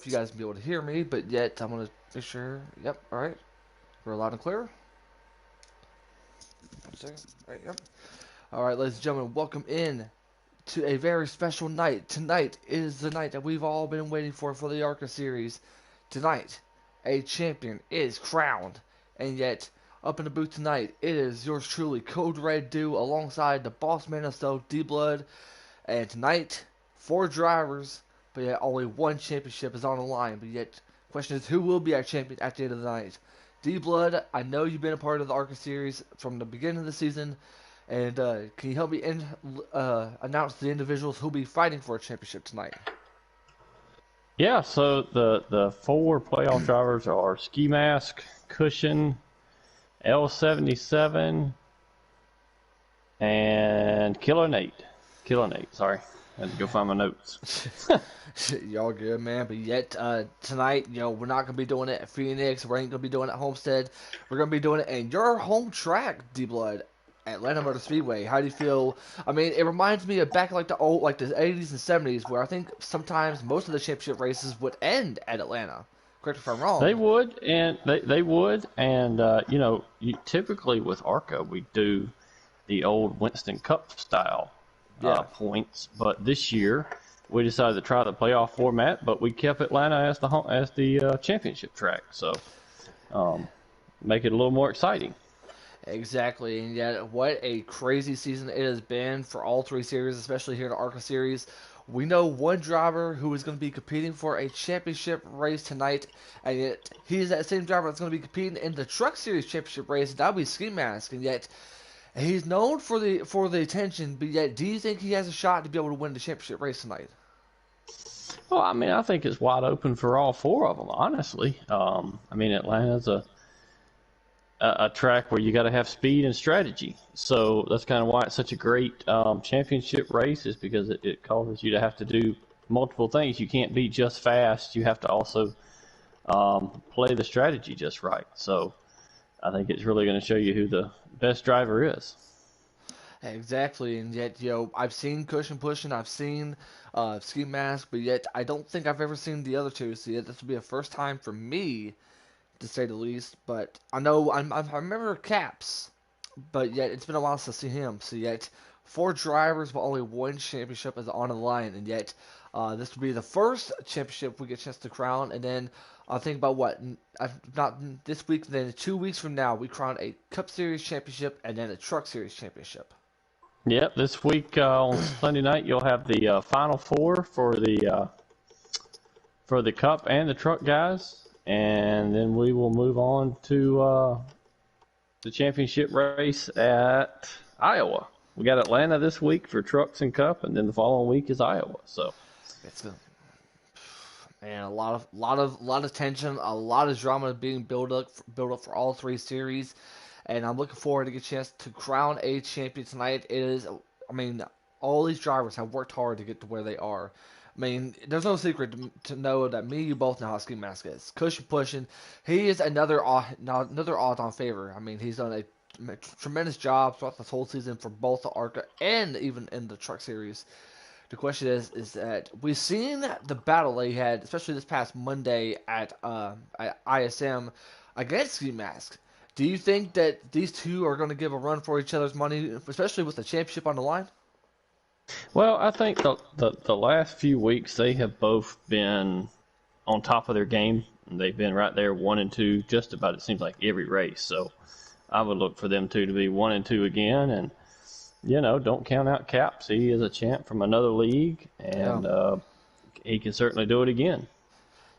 if you guys can be able to hear me, but yet I'm going to make sure. Yep, all right. We're loud and clear. 1 second. All right, yep. All right, ladies and gentlemen, welcome in to a very special night. Tonight is the night that we've all been waiting for the Arca series. Tonight, a champion is crowned, and yet, up in the booth tonight, it is yours truly, Code Red Do, alongside the boss man himself, D-Blood. And tonight, 4 drivers, but yet only one championship is on the line. But yet, the question is, who will be our champion at the end of the night? D-Blood, I know you've been a part of the Arca series from the beginning of the season. And can you help me announce the individuals who'll be fighting for a championship tonight? Yeah, so the 4 playoff drivers are Ski Mask, Cushion, L77, and Killer Nate. Sorry. I had to go find my notes. Y'all good, man. But yet, tonight, we're not going to be doing it at Phoenix. We ain't going to be doing it at Homestead. We're going to be doing it in your home track, D-Blood. Atlanta Motor Speedway. How do you feel? I mean, it reminds me of back like the 80s and 70s, where I think sometimes most of the championship races would end at Atlanta. Correct me if I'm wrong. They would, and they would, and typically with Arca we do the old Winston Cup style points, but this year we decided to try the playoff format, but we kept Atlanta as the championship track, so make it a little more exciting. Exactly, and yet what a crazy season it has been for all 3 series, especially here in the Arca series. We know one driver who is going to be competing for a championship race tonight, and yet he's that same driver that's going to be competing in the Truck Series championship race. That'll be Ski Mask, and yet he's known for the attention. But yet, do you think he has a shot to be able to win the championship race tonight? Well, I mean, I think it's wide open for all 4 of them. Honestly, I mean, Atlanta's a track where you got to have speed and strategy. So that's kind of why it's such a great championship race, is because it causes you to have to do multiple things. You can't be just fast. You have to also play the strategy just right. So I think it's really going to show you who the best driver is. Exactly, and yet, I've seen Cushion pushing, I've seen Ski Mask, but yet I don't think I've ever seen the other 2. So yet this will be a first time for me, to say the least. But I know I remember Caps, but yet it's been a while since I've seen him. So yet 4 drivers, but only one championship is on the line, and yet this will be the first championship we get a chance to crown. And then I think about not this week, then 2 weeks from now we crown a Cup Series championship and then a Truck Series championship. Yep, this week on Sunday night you'll have the final 4 for the Cup and the Truck guys. And then we will move on to the championship race at Iowa. We got Atlanta this week for Trucks and Cup, and then the following week is Iowa. So it's good. Man, a lot of tension, a lot of drama being built up for all 3 series, and I'm looking forward to get a chance to crown a champion tonight. It is, I mean, all these drivers have worked hard to get to where they are. I mean, there's no secret to know that me and you both know how Ski Mask is. Cushion pushing, he is another odds-on favor. I mean, he's done a tremendous job throughout this whole season for both the Arca and even in the Truck Series. The question is that we've seen the battle they had, especially this past Monday at ISM against Ski Mask. Do you think that these 2 are going to give a run for each other's money, especially with the championship on the line? Well, I think the last few weeks they have both been on top of their game. They've been right there 1 and 2 just about, it seems like, every race. So I would look for them 2 to be 1 and 2 again. And, don't count out Caps. He is a champ from another league, and he can certainly do it again.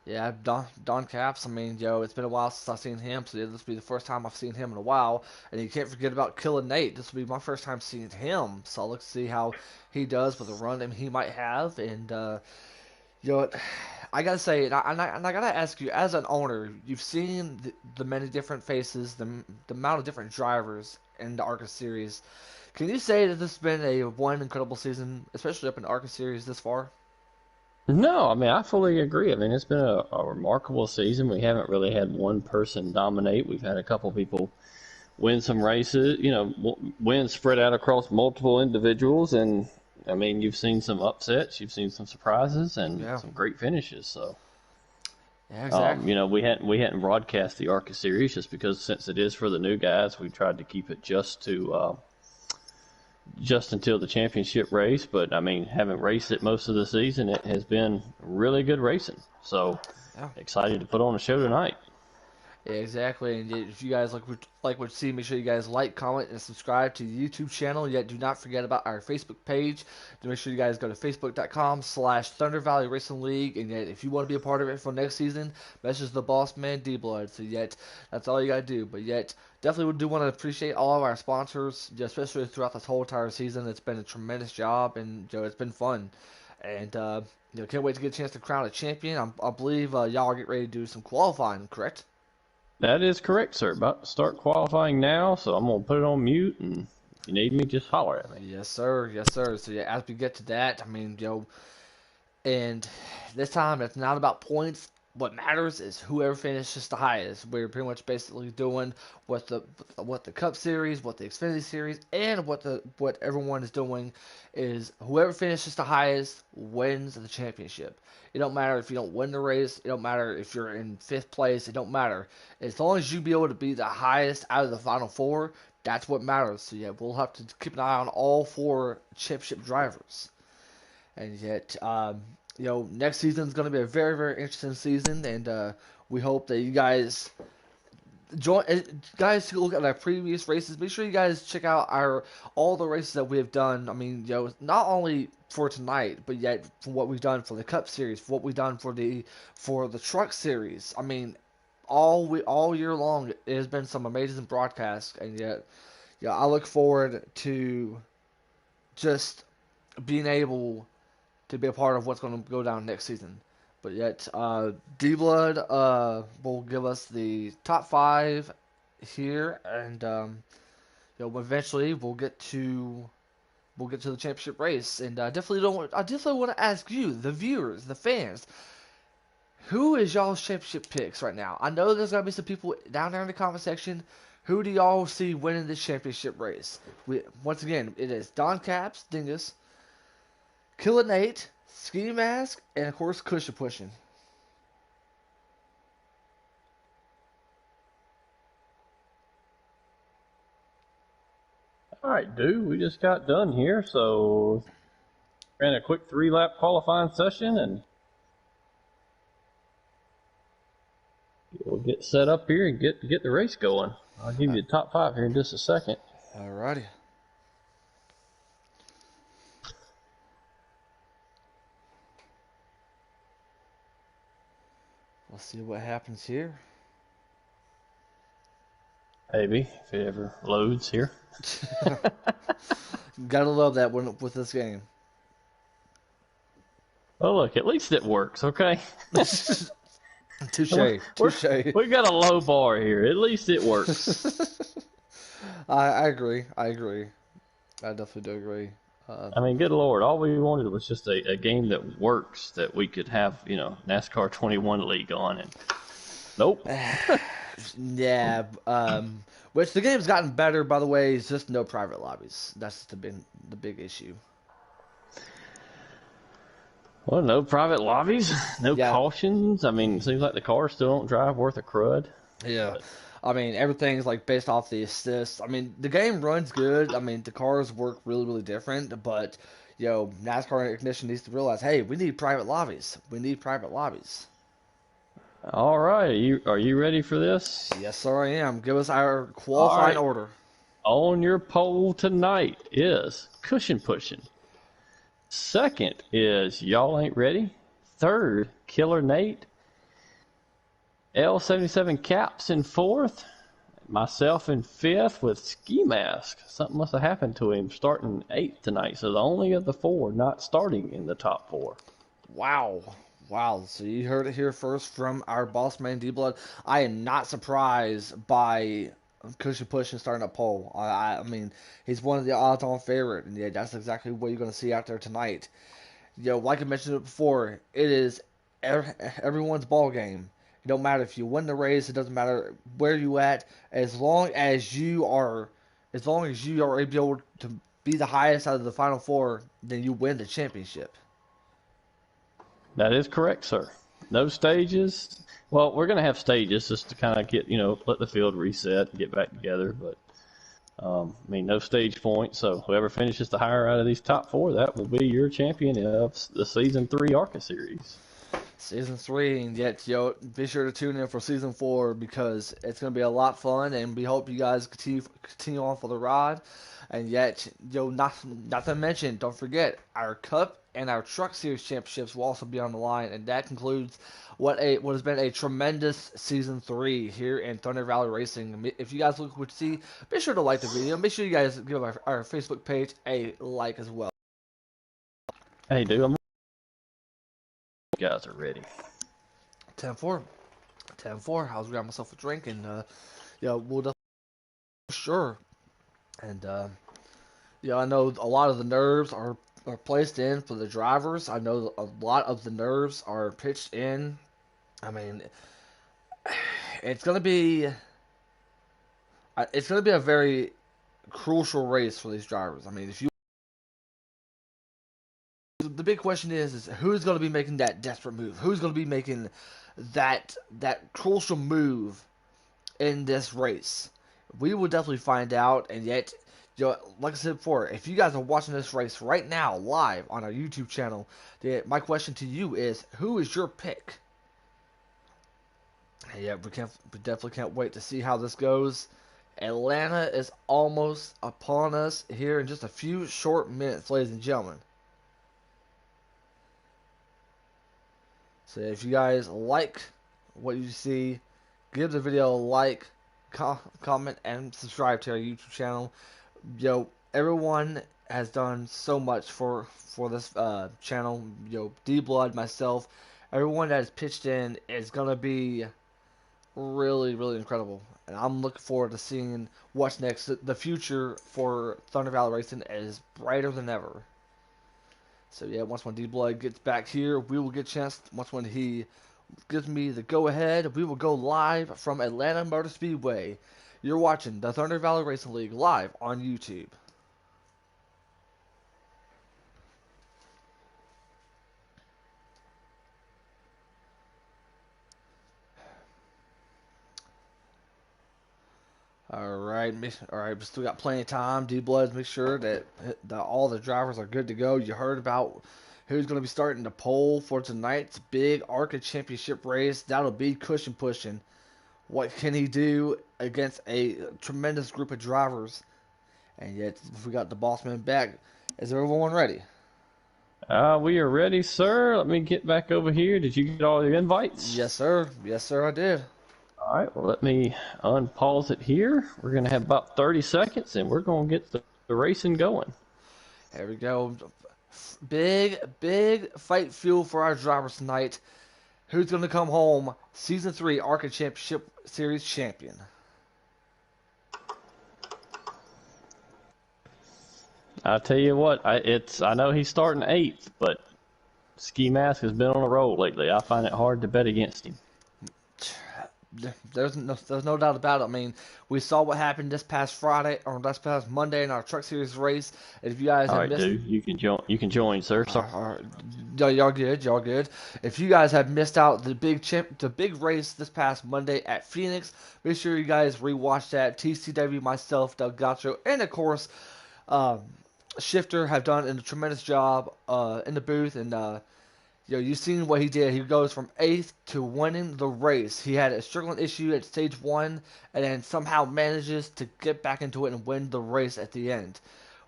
Yeah, Don Caps, I mean, it's been a while since I've seen him, so this will be the first time I've seen him in a while. And you can't forget about Killer Nate. This will be my first time seeing him, so I'll look to see how he does with the run that he might have. And, I gotta say, and I gotta ask you, as an owner, you've seen the many different faces, the amount of different drivers in the Arca series. Can you say that this has been one incredible season, especially up in the Arca series this far? No, I mean, I fully agree. I mean, it's been a remarkable season. We haven't really had one person dominate. We've had a couple people win some races, wins spread out across multiple individuals. And, I mean, you've seen some upsets, you've seen some surprises, and some great finishes. So Yeah, exactly. We hadn't broadcast the Arca series just because since it is for the new guys, we tried to keep it just until the championship race. But I mean, having raced it most of the season, it has been really good racing. So Yeah. excited to put on a show tonight. Yeah, exactly. And if you guys like what you see, make sure you guys like, comment, and subscribe to the YouTube channel. Yet do not forget about our Facebook page. To make sure you guys go to facebook.com/Thunder Valley Racing League. And yet, if you want to be a part of it for next season, message the boss man D Blood. So yet, that's all you gotta do. But yet, definitely do want to appreciate all of our sponsors, especially throughout this whole entire season. It's been a tremendous job, and it's been fun. And can't wait to get a chance to crown a champion. I believe y'all are getting ready to do some qualifying, correct? That is correct, sir. About to start qualifying now, so I'm gonna put it on mute, and if you need me, just holler at me. Yes, sir. Yes, sir. So yeah, as we get to that, I mean, and this time it's not about points. What matters is whoever finishes the highest. We're pretty much basically doing what the Cup Series, what the Xfinity Series, and what everyone is doing is whoever finishes the highest wins the championship. It don't matter if you don't win the race. It don't matter if you're in fifth place. It don't matter as long as you be able to be the highest out of the final four. That's what matters. So yeah, we'll have to keep an eye on all four championship drivers. And yet, next season is going to be a very, very interesting season, and we hope that you guys join. Guys, look at our previous races. Make sure you guys check out all the races that we have done. I mean, not only for tonight, but yet for what we've done for the Cup Series, for what we've done for the Truck Series. I mean, all year long, it has been some amazing broadcasts, and yet, yeah, I look forward to just being able to be a part of what's going to go down next season. But yet, D Blood will give us the top five here, and eventually we'll get to the championship race. And I definitely want to ask you, the viewers, the fans, who is y'all's championship picks right now? I know there's gonna be some people down there in the comment section. Who do y'all see winning this championship race? Once again, it is Don Caps, Dingus, Killer Nate, Ski Mask, and of course Cushion Pushing. All right, dude, we just got done here, so ran a quick 3-lap qualifying session, and we'll get set up here and get the race going. I'll give you the top 5 here in just a second. Alrighty. We'll see what happens here. Maybe if it ever loads here. Gotta love that one with this game. Oh, look, at least it works, okay? Touche. We got a low bar here. At least it works. I agree. I definitely do agree. I mean, good Lord, all we wanted was just a game that works, that we could have, NASCAR 21 League on, and nope. Yeah, which the game's gotten better, by the way. It's just no private lobbies. That's the big issue. Well, no private lobbies, no cautions. I mean, it seems like the cars still don't drive worth a crud. Yeah. I mean, everything's like based off the assists. I mean, the game runs good. I mean, the cars work really, really different. But, NASCAR Ignition needs to realize, hey, we need private lobbies. We need private lobbies. All right. Are you ready for this? Yes, sir, I am. Give us our qualifying order. On your poll tonight is Cushion Pushing. Second is Y'all Ain't Ready. Third, Killer Nate. L77 Caps in fourth. Myself in fifth with Ski Mask. Something must have happened to him starting eighth tonight. So the only of the 4 not starting in the top 4. Wow. So you heard it here first from our boss man D-Blood. I am not surprised by Cushion Pushing starting a pole. I mean, he's one of the odds-on favorite, and yeah, that's exactly what you're going to see out there tonight. Like I mentioned it before, it is everyone's ball game. It don't matter if you win the race. It doesn't matter where you at. As long as you are able to be the highest out of the final 4, then you win the championship. That is correct, sir. No stages, Well, we're gonna have stages just to kind of get let the field reset and get back together. But I mean, no stage points. So whoever finishes the higher out of these top four, that will be your champion of the season 3 Arca series. Season 3, and yet, be sure to tune in for Season 4 because it's going to be a lot fun, and we hope you guys continue on for the ride. And yet, not to mention, don't forget, our Cup and our Truck Series championships will also be on the line, and that concludes what has been a tremendous Season 3 here in Thunder Valley Racing. If you guys look what you see, be sure to like the video. Make sure you guys give our Facebook page a like as well. Hey, dude, you guys are ready. 10-4. 10-4. I was grabbing myself a drink, and we'll definitely sure. And I know a lot of the nerves are placed in for the drivers. I know a lot of the nerves are pitched in. I mean, it's gonna be a very crucial race for these drivers. I mean, if you the big question is who's going to be making that desperate move? Who's going to be making that crucial move in this race? We will definitely find out. And yet, like I said before, if you guys are watching this race right now live on our YouTube channel, my question to you is, who is your pick? And yeah, we definitely can't wait to see how this goes. Atlanta is almost upon us here in just a few short minutes, ladies and gentlemen. So if you guys like what you see, give the video a like, comment, and subscribe to our YouTube channel. Everyone has done so much for this channel. D-Blood, myself, everyone that has pitched in is gonna be really, really incredible. And I'm looking forward to seeing what's next. The future for Thunder Valley Racing is brighter than ever. So yeah, once when D-Blood gets back here, we will get a chance. Once when he gives me the go-ahead, we will go live from Atlanta Motor Speedway. You're watching the Thunder Valley Racing League live on YouTube. All right, we still got plenty of time. D-Blood, make sure that all the drivers are good to go. You heard about who's going to be starting the pole for tonight's big Arca Championship race. That'll be cushion pushing. What can he do against a tremendous group of drivers? And yet, we got the boss man back. Is everyone ready? We are ready, sir. Let me get back over here. Did you get all your invites? Yes, sir. Yes, sir, I did. All right, well, let me unpause it here. We're going to have about 30 seconds, and we're going to get the racing going. There we go. Big fight fuel for our drivers tonight. Who's going to come home Season 3 Arca Championship Series champion? I tell you what, I know he's starting 8th, but Ski Mask has been on a roll lately. I find it hard to bet against him. There's no doubt about it. I mean, we saw what happened this past Friday or this past Monday in our Truck Series race. And if you guys have missed, dude, you can join, sir. Y'all good. If you guys have missed out the big race this past Monday at Phoenix, make sure you guys rewatch that. TCW, myself, Delgacho, and of course, Shifter have done a tremendous job in the booth, and you've seen what he did. He goes from 8th to winning the race. He had a struggling issue at stage 1, and then somehow manages to get back into it and win the race at the end.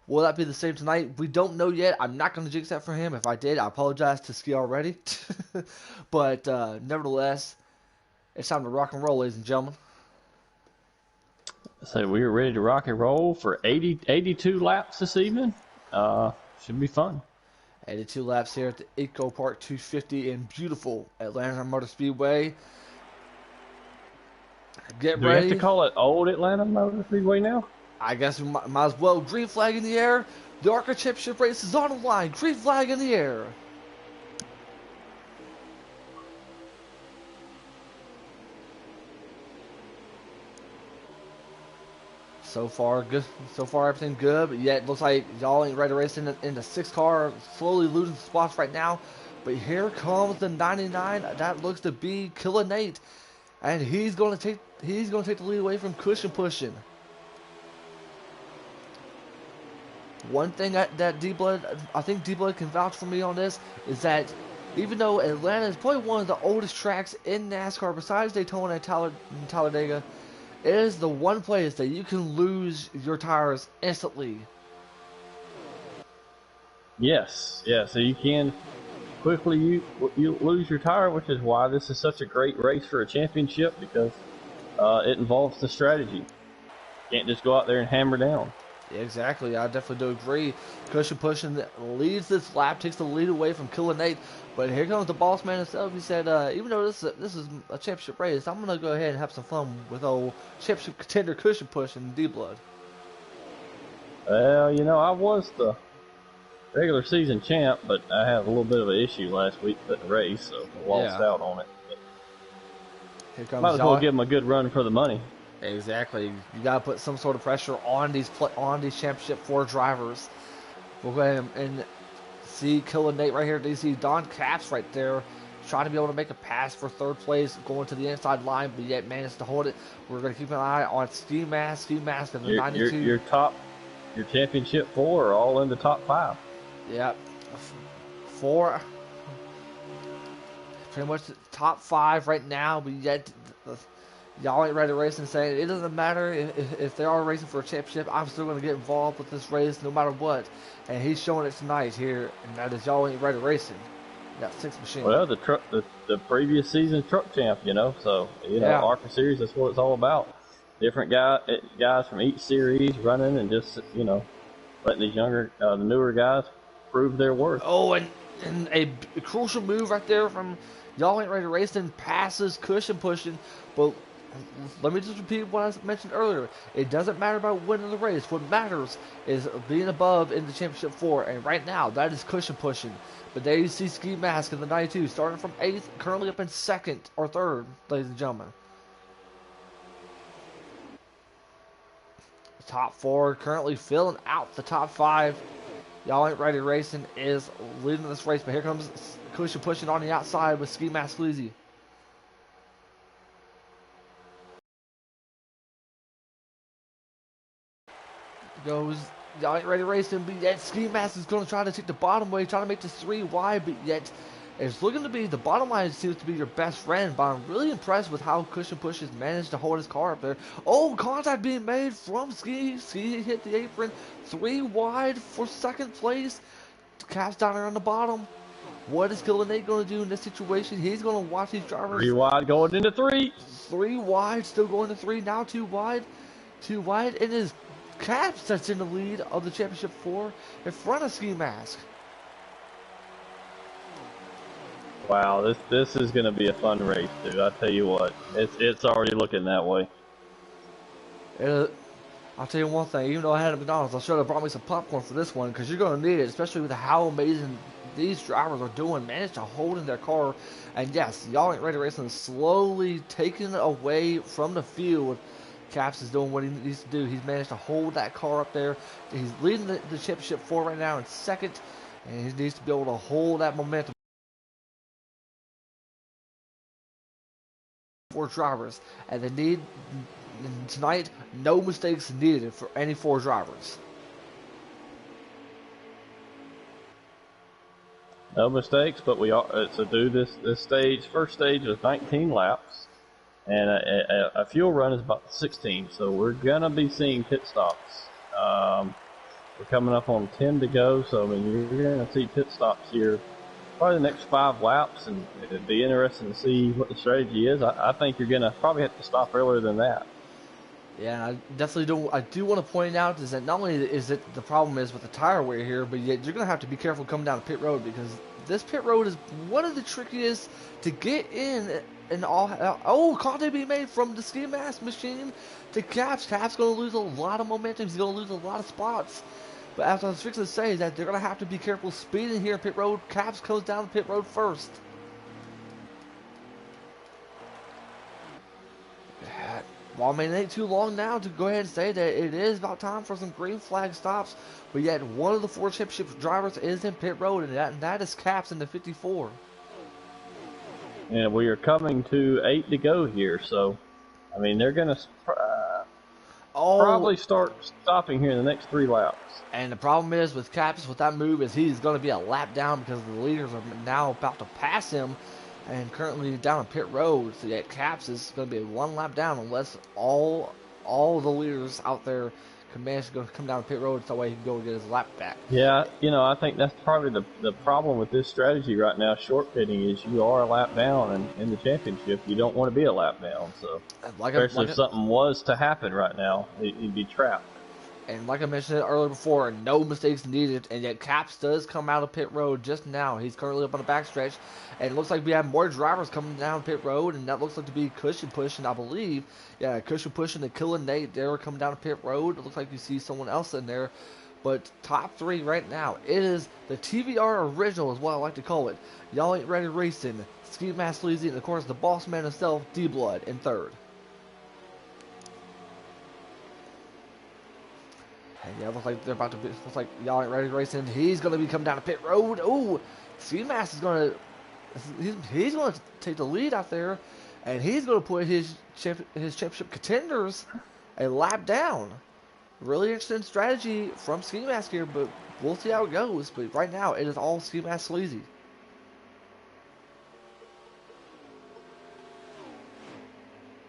Will that be the same tonight? We don't know yet. I'm not going to jinx that for him. If I did, I apologize to Ski already. But nevertheless, it's time to rock and roll, ladies and gentlemen. So we are ready to rock and roll for 82 laps this evening. Should be fun. 82 laps here at the Eco Park 250 in beautiful Atlanta Motor Speedway. Get ready. Do we have to call it Old Atlanta Motor Speedway now? I guess we might as well. Green flag in the air. The Arca Championship race is on the line. Green flag in the air. So far, good. So far, everything good. But yet, it looks like y'all ain't ready to race in the 6th car. Slowly losing spots right now. But here comes the 99. That looks to be Killer Nate, and he's going to take the lead away from Cushion Pushing. One thing that D-Blood, I think D-Blood can vouch for me on this, is that even though Atlanta is probably one of the oldest tracks in NASCAR besides Daytona and Talladega, it is the one place that you can lose your tires instantly. Yes, yeah. So you can quickly you lose your tire, which is why this is such a great race for a championship, because it involves the strategy. You can't just go out there and hammer down. Yeah, exactly, I definitely do agree. Cushion Pushing leads this lap, takes the lead away from Killer Nate, but here comes the boss man himself. He said, even though this is a championship race, I'm gonna go ahead and have some fun with old championship contender Cushion Pushing D-Blood. Well, I was the regular season champ, but I had a little bit of an issue last week with the race, so I lost out on it. Here comes Might as well give them a good run for the money. Exactly. You got to put some sort of pressure on these championship 4 drivers. We'll go ahead and see Killer Nate right here. You see Don Capps right there trying to be able to make a pass for 3rd place, going to the inside line, but yet managed to hold it. We're going to keep an eye on Ski Mask and the 92. Your championship 4 are all in the top 5. Yep. 4. Pretty much the top 5 right now, but yet y'all ain't ready to race and saying it doesn't matter if they are racing for a championship. I'm still going to get involved with this race no matter what. And he's showing it tonight here, and that is y'all ain't ready racing. Got 6 machines. Well, the previous season truck champ, so Arca series, that's what it's all about. Different guys from each series running and just letting these the newer guys prove their worth. Oh, and a crucial move right there from y'all ain't ready to racing, passes Cushion Pushing, but let me just repeat what I mentioned earlier. It doesn't matter about winning the race. What matters is being above in the championship 4. And right now, that is Cushion Pushing. But there you see Ski Mask in the 92, starting from 8th, currently up in 2nd or 3rd, ladies and gentlemen. The top 4 currently filling out the top 5. Y'all ain't ready racing is leading this race, but here comes Cushion Pushing on the outside with Ski Mask Sleazy. Goes, y'all ain't ready racing, but yet Ski Mask is going to try to take the bottom way, trying to make this 3 wide, but yet it's looking to be, the bottom line seems to be your best friend, but I'm really impressed with how Cushion Push has managed to hold his car up there. Oh, contact being made from Ski. Ski hit the apron, 3 wide for 2nd place. Capps down there on the bottom. What is Killer Nate going to do in this situation? He's going to watch these drivers. 3 wide going into 3. 3 wide, still going to 3, now 2 wide. 2 wide, and his Capps that's in the lead of the championship 4 in front of Ski Mask. Wow, this is going to be a fun race, dude. I tell you what, it's already looking that way. I'll tell you one thing. Even though I had a McDonald's, I should have brought me some popcorn for this one because you're going to need it, especially with how amazing these drivers are doing. Managed to hold in their car, and yes, y'all ain't ready racing. Slowly taking it away from the field. Capps is doing what he needs to do. He's managed to hold that car up there. He's leading the championship 4 right now in 2nd, and he needs to be able to hold that momentum. 4 drivers, and they need tonight no mistakes needed for any 4 drivers. No mistakes, but we are to do this stage. First stage is 19 laps, and a fuel run is about 16. So we're gonna be seeing pit stops. We're coming up on 10 to go, so I mean you're gonna see pit stops here. Probably the next 5 laps, and it'd be interesting to see what the strategy is. I think you're gonna probably have to stop earlier than that. Yeah, I definitely do. I do want to point out is that not only is it the problem is with the tire wear here, but yet you're gonna have to be careful coming down the pit road because this pit road is one of the trickiest to get in. And all contact being made from the Ski Mask machine to Capps. Capps gonna lose a lot of momentum. He's gonna lose a lot of spots. But as I was fixing to say, is that they're going to have to be careful speeding here in pit road. Capps goes down the pit road first. Well, I mean, it ain't too long now to go ahead and say that it is about time for some green flag stops. But yet, one of the 4 championship drivers is in pit road, and that is Caps in the 54. And we are coming to 8 to go here, so I mean they're going to Oh, probably start stopping here in the next 3 laps. and the problem is with Caps with that move is he's going to be a lap down because the leaders are now about to pass him, and currently down on pit road. So that Caps is going to be 1 lap down unless all the leaders out there can manage to come down pit road so that way he can go and get his lap back. Yeah, I think that's probably the problem with this strategy right now, short pitting, is you are a lap down in the championship. You don't want to be a lap down, so especially if something was to happen right now, you'd be trapped. And like I mentioned earlier before, no mistakes needed, and yet Caps does come out of pit road just now. He's currently up on the backstretch, and it looks like we have more drivers coming down pit road, and that looks like to be Cushion pushing, I believe. Yeah, Cushion pushing and Killing Nate. They're coming down to pit road. It looks like you see someone else in there. But top 3 right now, it is the TVR original is what I like to call it. Y'all Ain't Ready Racing, Ski Mask Sleazy, and of course the boss man himself, D-Blood, in 3rd. And yeah, looks like they're about to be. Looks like Y'all Ain't Ready Racing. He's gonna be coming down the pit road. Ooh, Seamass is gonna. He's gonna take the lead out there, and he's gonna put his championship contenders a lap down. Really interesting strategy from Ski Mask here, but we'll see how it goes. But right now, it is all Ski Mask Sleazy.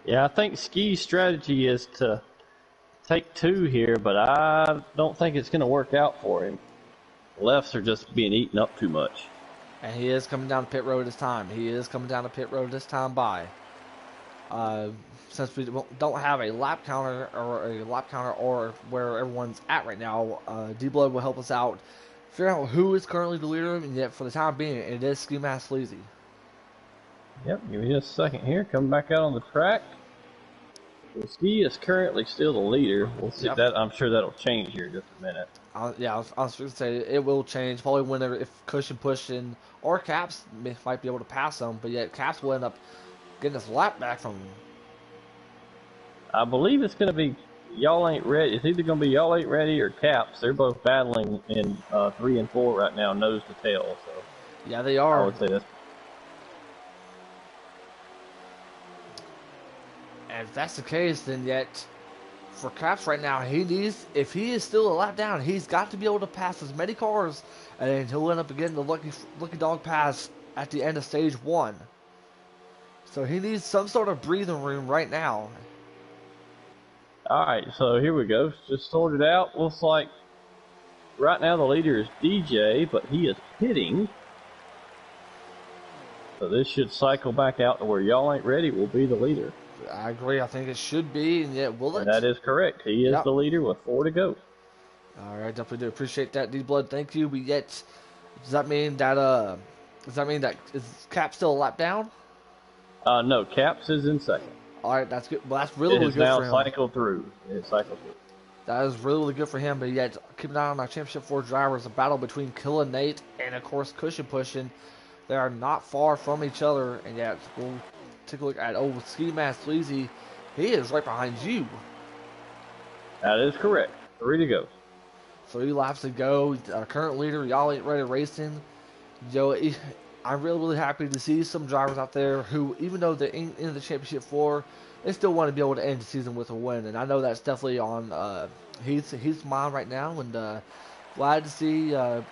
Yeah, I think Ski's strategy is to take 2 here, but I don't think it's going to work out for him. Lefts are just being eaten up too much. And he is coming down the pit road this time. He is coming down the pit road this time by. Since we don't have a lap counter or where everyone's at right now, D-Blood will help us out figure out who is currently the leader, and yet for the time being, it is Ski Mask Sleazy. Yep, give me just a second here. Come back out on the track. Well, Ski is currently still the leader. We'll see that. I'm sure that'll change here in just a minute. I was going to say it will change probably whenever if Cushion pushing or Caps might be able to pass them, but yet Caps will end up getting his lap back from him. I believe it's going to be Y'all Ain't Ready. It's either going to be Y'all Ain't Ready or Caps. They're both battling in 3 and 4 right now, nose to tail. So yeah, they are. I would say that's. And if that's the case, then yet for Caps right now, if he is still a lap down, he's got to be able to pass as many cars, and then he'll end up getting the lucky dog pass at the end of stage 1. So he needs some sort of breathing room right now. All right, so here we go. Just sorted out. Looks like right now the leader is DJ, but he is pitting. So this should cycle back out to where Y'all Ain't Ready will be the leader. I agree. I think it should be, and yet will it? And that is correct. He is the leader with 4 to go. All right, definitely do appreciate that, D-Blood. Thank you. But yet, does that mean that is Cap still a lap down? No, Caps is in 2nd. All right, that's good. Well, that's really good for him. It is now cycled through. It's cycled through. That is really, really good for him. But yet, keep an eye on our Championship 4 drivers. A battle between Killa Nate and, of course, Cushion pushing. They are not far from each other. And yet, we'll take a look at Ski Mask Sleazy. He is right behind you. That is correct. 3 to go. 3 laps to go. Our current leader, Y'all Ain't Ready Racing. I'm really, really happy to see some drivers out there who, even though they're in the Championship 4, they still want to be able to end the season with a win. And I know that's definitely on Heath's mind right now. And glad to see the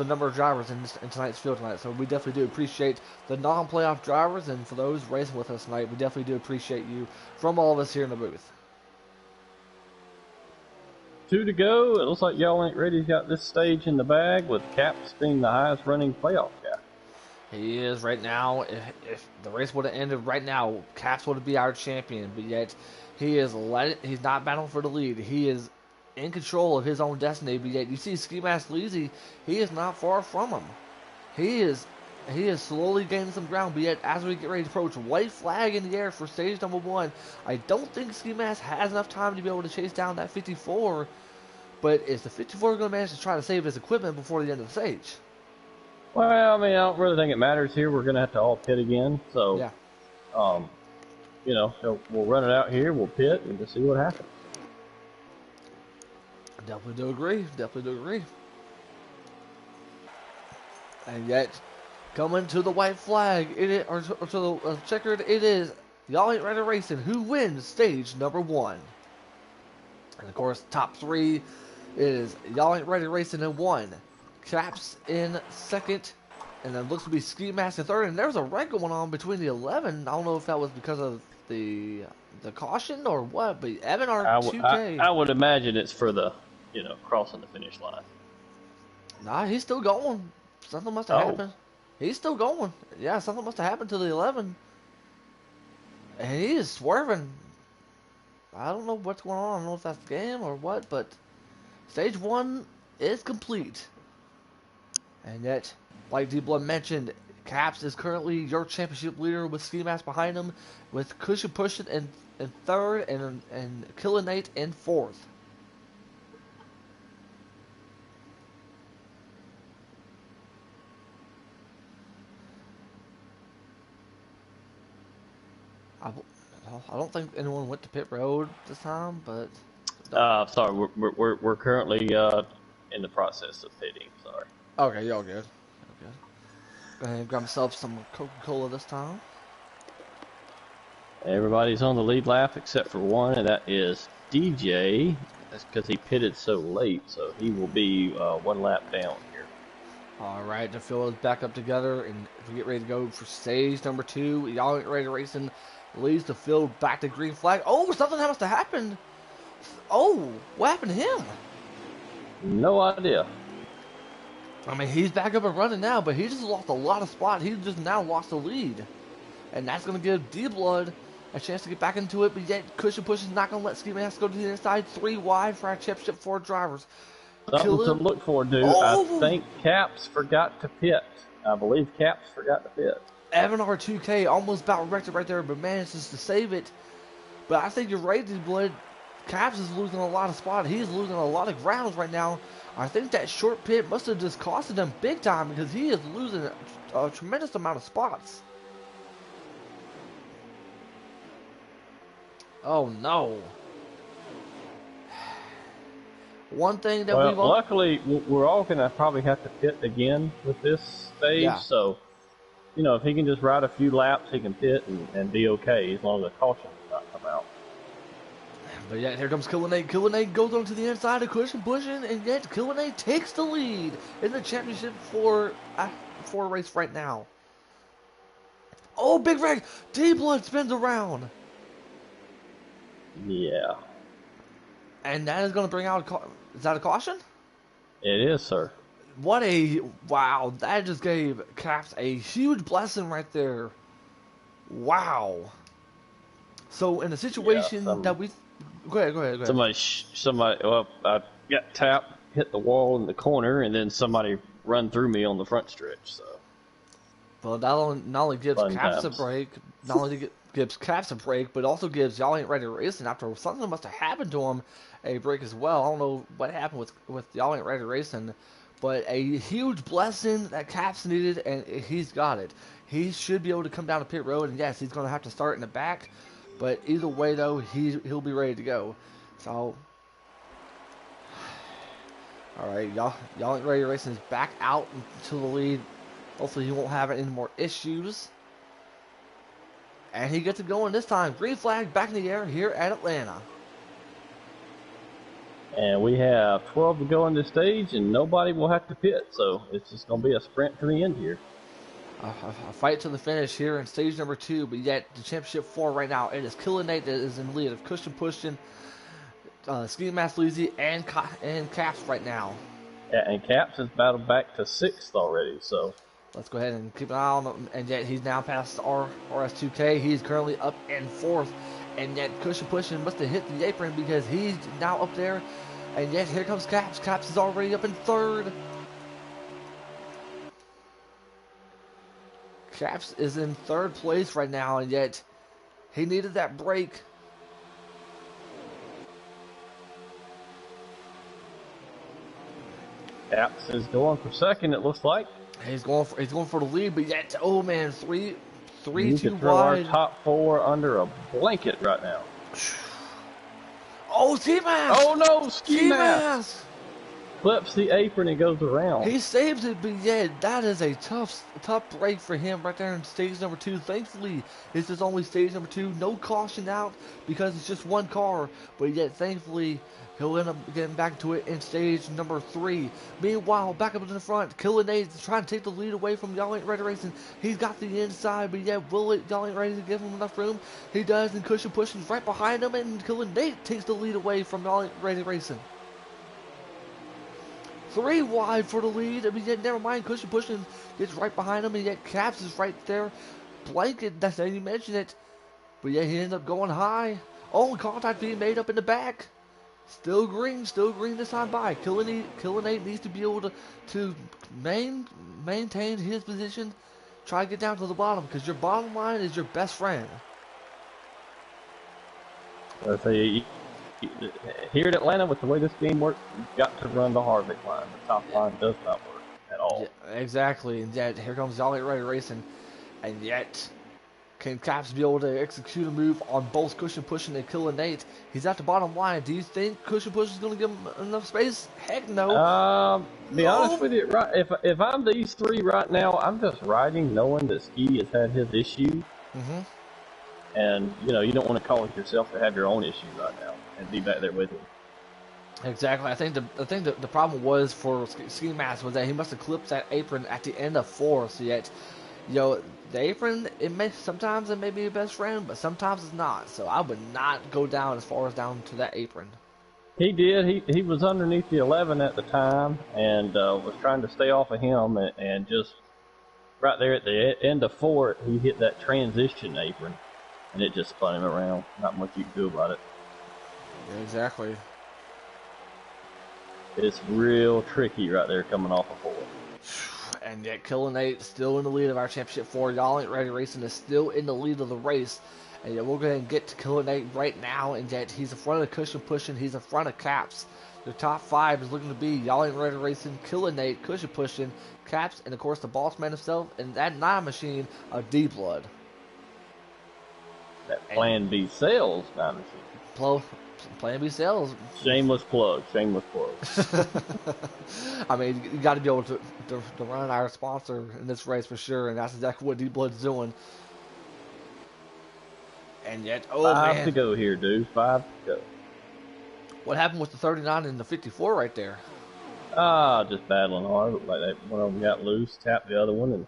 number of drivers in tonight's field tonight. So we definitely do appreciate the non-playoff drivers. And for those racing with us tonight, we definitely do appreciate you from all of us here in the booth. 2 to go. It looks like Y'all Ain't Ready got this stage in the bag, with Caps being the highest running playoff guy. He is right now. If the race would have ended right now, Caps would be our champion. But yet, he's not battling for the lead. He is in control of his own destiny. But yet, you see Ski Mask Sleazy, he is not far from him. He is slowly gaining some ground. But yet, as we get ready to approach white flag in the air for stage number 1, I don't think Ski Mask has enough time to be able to chase down that 54. But is the 54 going to manage to try to save his equipment before the end of the stage? Well, I mean, I don't really think it matters here. We're going to have to all pit again. So, yeah. we'll run it out here. We'll pit and just see what happens. Definitely do agree. Definitely do agree. And yet, coming to the white flag, or to the checkered, it is Y'all Ain't Ready Racing who wins stage number 1. And of course, top 3 is Y'all Ain't Ready Racing in 1, Caps in 2nd, and then looks to be Ski Mask in 3rd. And there's a wreck going on between the 11. I don't know if that was because of the caution or what, but Evan R2K. I would imagine it's for the crossing the finish line. Nah, he's still going. Something must have happened. He's still going. Yeah, something must have happened to the 11. And he is swerving. I don't know what's going on. I don't know if that's the game or what, but stage 1 is complete. And yet, like D-Blood mentioned, Caps is currently your championship leader with Ski Mask behind him, with Cushion pushing in 3rd and Killinate in 4th. I don't think anyone went to pit road this time, but sorry, we're currently in the process of pitting. Sorry. Okay, y'all good. Go ahead and grab myself some Coca-Cola this time. Everybody's on the lead lap except for one, and that is DJ. That's because he pitted so late, so he will be 1 lap down here. All right, the field is back up together, and we get ready to go for stage number 2. Y'all Ain't Ready Racing leads the field back to green flag. Oh, something must have happened. Oh, what happened to him? No idea. I mean, he's back up and running now, but he just lost a lot of spot. He just now lost the lead. And that's going to give D-Blood a chance to get back into it, but yet Cushion Push is not going to let Ski Mask go to the inside. 3 wide for our championship 4 drivers. Something to look for, dude. Oh. I think Caps forgot to pit. I believe Caps forgot to pit. Evan R2K almost about wrecked it right there, but manages to save it. But I think you're right, D-Blood. Caps is losing a lot of spot. He's losing a lot of grounds right now. I think that short pit must have just costed him big time because he is losing a tremendous amount of spots. Oh no. One thing that we've luckily we're all gonna probably have to pit again with this stage, so if he can just ride a few laps, he can pit and be okay as long as the caution does not come out. But yet here comes Killinate. Killinate goes on to the inside of Cushion pushing, and yet Killinate takes the lead in the championship for race right now. Oh, big wreck! D-Blood spins around. Yeah. And that is going to bring out is that a caution? It is, sir. Wow, that just gave Caps a huge blessing right there. Wow. So in a situation that we... Go ahead. Somebody, well, I got tapped, hit the wall in the corner, and then somebody run through me on the front stretch, so... Well, not only gives Caps a break, but also gives Y'all Ain't Ready Racing, after something must have happened to him, a break as well. I don't know what happened with Y'all Ain't Ready Racing, but a huge blessing that Caps needed, and he's got it. He should be able to come down to pit road, and yes, he's going to have to start in the back, but either way, though, he'll be ready to go. So, all right, Y'all Ain't Ready Racing is back out to the lead. Hopefully he won't have any more issues. And he gets it going this time. Green flag back in the air here at Atlanta. And we have 12 to go on this stage, and nobody will have to pit. So it's just going to be a sprint to the end here. A fight to the finish here in stage number 2. But yet the championship 4 right now, it is Killinate that is in the lead of Cushion pushing, Ski Mask Lucy, and Caps right now. Yeah, and Caps has battled back to 6th already, so... Let's go ahead and keep an eye on him. And yet he's now past RS2K. He's currently up in 4th. And yet Cushion pushing must have hit the apron because he's now up there. And yet here comes Caps. Caps is already up in 3rd. Caps is in 3rd place right now. And yet he needed that break. Caps is going for 2nd, it looks like. He's going for the lead, but yet, oh man, 3 You too could throw our wide. top 4 under a blanket right now. Oh, Seabass! Oh no, ski mask Seabass! clips the apron and goes around. He saves it, but yeah, that is a tough break for him right there in stage number 2. Thankfully, this is only stage number 2. No caution out because it's just one car, but yet thankfully he'll end up getting back to it in stage number 3. Meanwhile, back up in the front, Killer Nate's trying to take the lead away from Y'all Ain't Ready Racing. He's got the inside, but yet will it Y'all Ain't Ready to give him enough room? He does, and Cushion pushes right behind him, and Killer Nate takes the lead away from Y'all Ain't Ready Racing. 3 wide for the lead. I mean, yet never mind. Cushion pushing gets right behind him, and yet Caps is right there. Blanket, that's how you mention it. But yet he ends up going high. Oh, contact being made up in the back. Still green this time by. Killinate needs to be able to maintain his position. Try to get down to the bottom, because your bottom line is your best friend. I say, here at Atlanta, with the way this game works, you've got to run the Harvick line. The top line does not work at all. Yeah, exactly. And yet here comes Y'all Ain't Ready Racing, and yet can Caps be able to execute a move on both Cushion Pushing and Killer Nate? He's at the bottom line. Do you think Cushion Pushing is going to give him enough space? Heck no. Be honest with you, right? If I'm these 3 right now, I'm just riding, knowing that Ski has had his issue, and you don't want to cause yourself to have your own issue right now and be back there with him. Exactly. I think the problem was for Ski Mask was that he must have clipped that apron at the end of 4. So yet, the apron, sometimes it may be your best friend, but sometimes it's not. So I would not go down as far as down to that apron. He did. He was underneath the 11 at the time and was trying to stay off of him, and just right there at the end of 4, he hit that transition apron, and it just spun him around. Not much you can do about it. Yeah, exactly. It's real tricky right there coming off of 4. And yet Killer Nate still in the lead of our championship 4. Y'all Ain't Ready Racing is still in the lead of the race. And yet we'll go ahead and get to Killer Nate right now. And yet he's in front of Cushion Pushing. He's in front of Caps. The top 5 is looking to be Y'all Ain't Ready Racing, Killer Nate, Cushion Pushing, Caps, and of course the boss man himself, and that 9 machine of D-Blood. That Plan B sales 9 machine. Plan B sales. Shameless plug. I mean, you got to be able to run our sponsor in this race for sure, and that's exactly what D-Blood's doing. And yet, 5 to go here, dude. 5 to go. What happened with the 39 and the 54 right there? Just battling hard. Like that one of them got loose, tapped the other one, and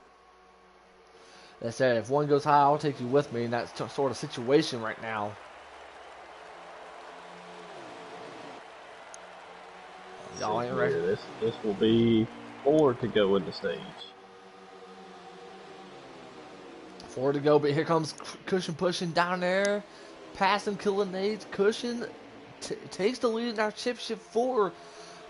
They said, if one goes high, I'll take you with me in that sort of situation right now. Y'all ain't ready. This will be 4 to go in the stage. 4 to go, but here comes Cushion Pushing down there, passing Killer Nate. Cushion takes the lead in our championship 4,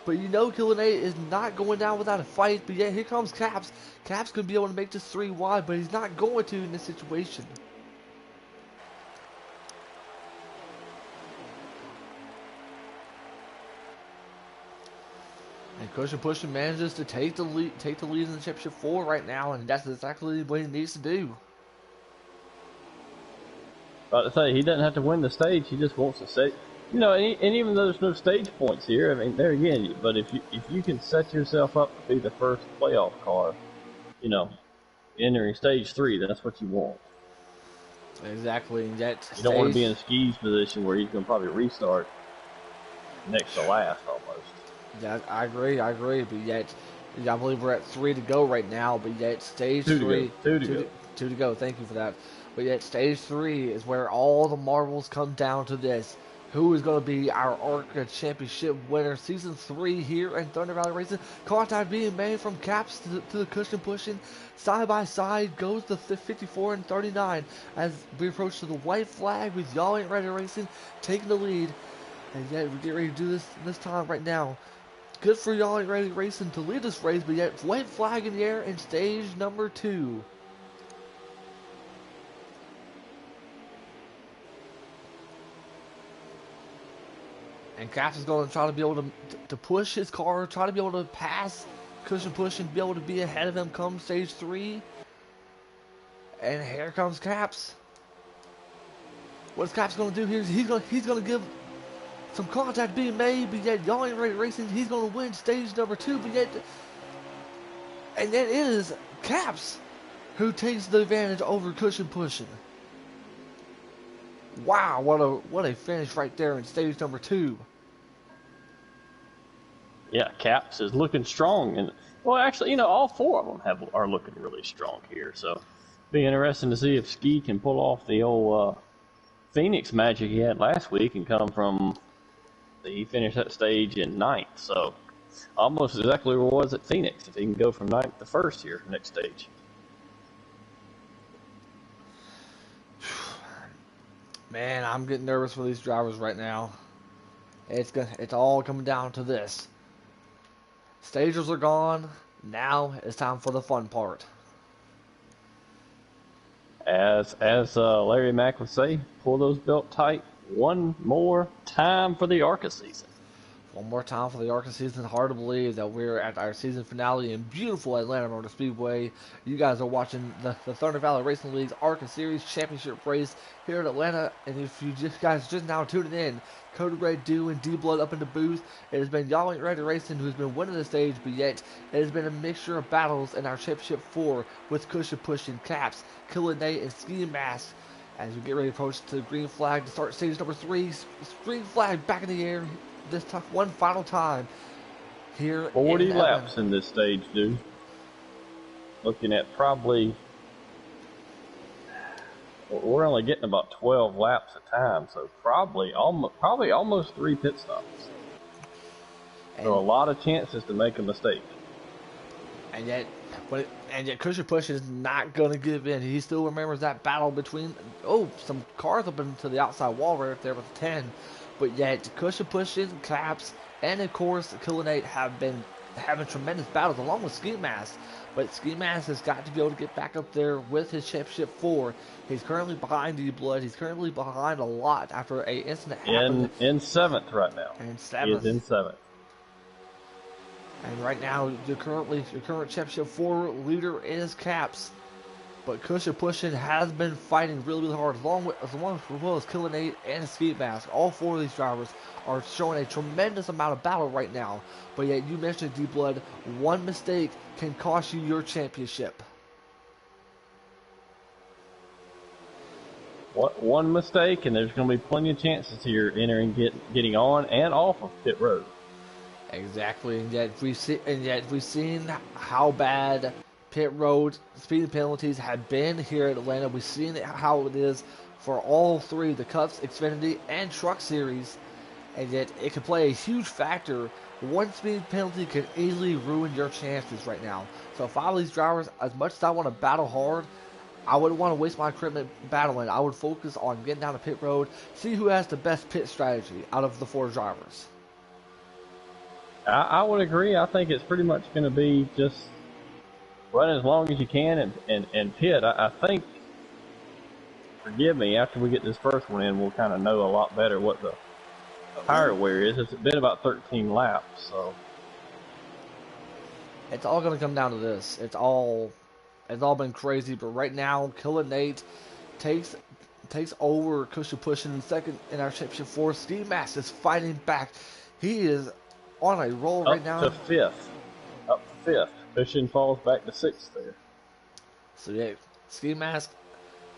but Killer Nate is not going down without a fight. But yet here comes Caps. Caps could be able to make this 3 wide, but he's not going to in this situation. And Cushion Pushing manages to take the lead in the championship 4 right now, and that's exactly what he needs to do. About to say, he doesn't have to win the stage. He just wants to say, and even though there's no stage points here, I mean, there again, but if you can set yourself up to be the first playoff car, entering stage 3, that's what you want. Exactly. And yet you don't want to be in Ski's position where he's going to probably restart next to last almost. Yeah, I agree. But yet, I believe we're at 3 to go right now. But yet, stage 3, 2 to go. Thank you for that. But yet, stage 3 is where all the marbles come down to this. Who is going to be our Arca Championship winner? Season 3 here in Thunder Valley Racing. Contact being made from Caps to the Cushion Pushing. Side by side goes the 54 and 39 as we approach to the white flag with Y'all Ain't Ready Racing taking the lead. And yet, we get ready to do this time right now. Good for Y'all Ain't Ready Racing to lead this race, but yet white flag in the air in stage number 2. And Caps is going to try to be able to push his car, try to be able to pass Cushion Push and be able to be ahead of him come stage 3. And here comes Caps. What's Caps going to do here? He's gonna give some contact being made, but yet y'all ain't ready racing. He's going to win stage number 2, but yet, and then it is Caps who takes the advantage over Cushion Pushing. Wow, what a finish right there in stage number 2. Yeah, Caps is looking strong, and well, actually, you know, all 4 of them are looking really strong here. So, be interesting to see if Ski can pull off the old Phoenix magic he had last week and come from. He finished that stage in 9th, so almost exactly where it was at Phoenix. If he can go from 9th to 1st here next stage. Man, I'm getting nervous for these drivers right now. It's all coming down to this. Stagers are gone. Now it's time for the fun part. As Larry Mack would say, pull those belts tight. One more time for the Arca season. One more time for the Arca season. Hard to believe that we're at our season finale in beautiful Atlanta Motor Speedway. You guys are watching the Thunder Valley Racing League's Arca Series Championship race here in Atlanta. And if you guys just now tuning in, Cody Red, Dew, and D-Blood up in the booth. It has been Y'all Ain't Ready Racing who's been winning the stage, but yet it has been a mixture of battles in our Championship 4 with Cushion Pushing, Caps, Killer Nate, and Ski Mask. As we get ready to approach to the green flag to start stage number 3, green flag back in the air. This time, one final time here. 40 laps in this stage, dude. Looking at probably, we're only getting about 12 laps a time, so probably almost 3 pit stops. So a lot of chances to make a mistake. And yet Cushion Push is not going to give in. He still remembers that battle between some cars up into the outside wall right there with the 10. But yet, Cushion Pushing, Caps, and of course, Killer Nate have been having tremendous battles along with Ski Mask. But Ski Mask has got to be able to get back up there with his Championship 4. He's currently behind D-Blood. He's currently behind a lot after an incident happened. In 7th right now. In 7th. He is in 7th. And right now, your current Championship 4 leader is Caps. But Cushion Pushing has been fighting really, really hard, as well as Killer Nate and Ski Mask. All 4 of these drivers are showing a tremendous amount of battle right now. But yet, you mentioned D-Blood, one mistake can cost you your championship. One mistake, and there's going to be plenty of chances here entering, getting on and off of pit road. Exactly, and yet we've seen how bad pit road speeding penalties have been here at Atlanta. We've seen how it is for all 3, the Cups, Xfinity, and Truck Series, and yet it can play a huge factor. One speeding penalty can easily ruin your chances right now. So if I were these drivers, as much as I want to battle hard, I wouldn't want to waste my equipment battling. I would focus on getting down to pit road, see who has the best pit strategy out of the 4 drivers. I would agree. I think it's pretty much going to be just run as long as you can and pit. I think, forgive me, after we get this first one in, we'll kind of know a lot better what the tire wear is. It's been about 13 laps, so it's all going to come down to this. It's all been crazy, but right now, Killer Nate takes over Cushion Pushing in second in our Championship 4. Ski Mask is fighting back. He is on a roll right now. Up to 5th. Cushion falls back to 6th there. So yeah, Ski Mask,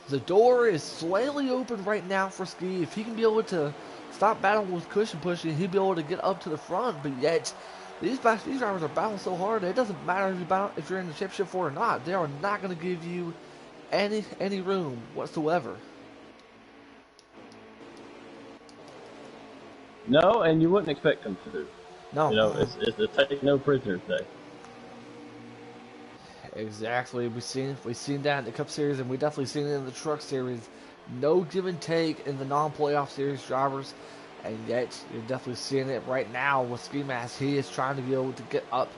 the door is slightly open right now for Ski. If he can be able to stop battling with Cushion Pushing, he'll be able to get up to the front. But yet, these drivers are battling so hard, it doesn't matter if you're in the Championship 4 or not. They are not going to give you any room whatsoever. No, and you wouldn't expect them to do. No. You know, it's a take no prisoners day. Exactly. We've seen that in the Cup Series, and we definitely seen it in the Truck Series. No give and take in the non-playoff series drivers, and yet you're definitely seeing it right now with Ski Mask. He is trying to be able to get up.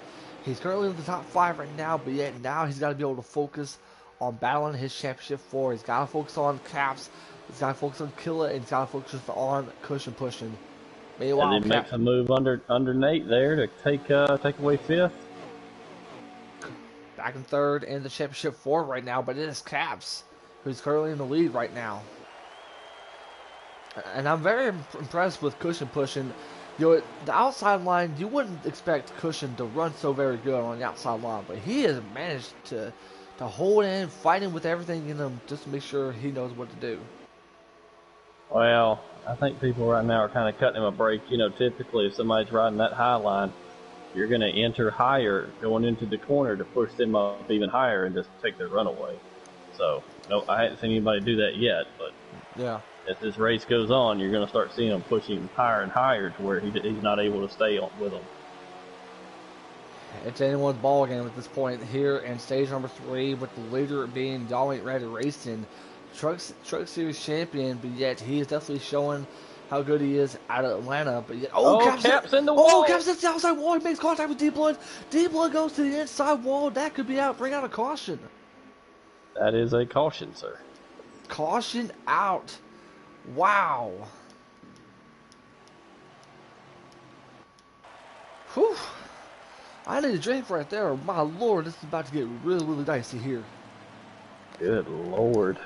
He's currently in the top 5 right now, but yet now he's got to be able to focus on battling his Championship 4. He's got to focus on Caps. He's got to focus on Killer, and he's got to focus on Cushion Pushing. Meanwhile, and he makes a move under Nate there to take away 5th. Back in 3rd in the Championship 4 right now, but it is Caps. who's currently in the lead right now. And I'm very impressed with Cushion pushing. The outside line, you wouldn't expect Cushion to run so very good on the outside line, but he has managed to hold in, fighting with everything in him just to make sure he knows what to do. Well, I think people right now are kind of cutting him a break. Typically if somebody's riding that high line, you're going to enter higher going into the corner to push them up even higher and just take their run away. So, no, I haven't seen anybody do that yet, but yeah, as this race goes on, you're going to start seeing him pushing higher and higher to where he's not able to stay on with them. it's anyone's ball game at this point here in stage number 3, with the leader being Y'all Ain't Ready Racing, Truck Series champion, but yet he is definitely showing how good he is out of Atlanta. But yet, Cap's in the wall. Oh, Cap's at the outside wall. He makes contact with D-Blood. D-Blood goes to the inside wall. That could be out. Bring out a caution. That is a caution, sir. Caution out. Wow. Whew. I need a drink right there. My lord, this is about to get really, really dicey here. Good lord.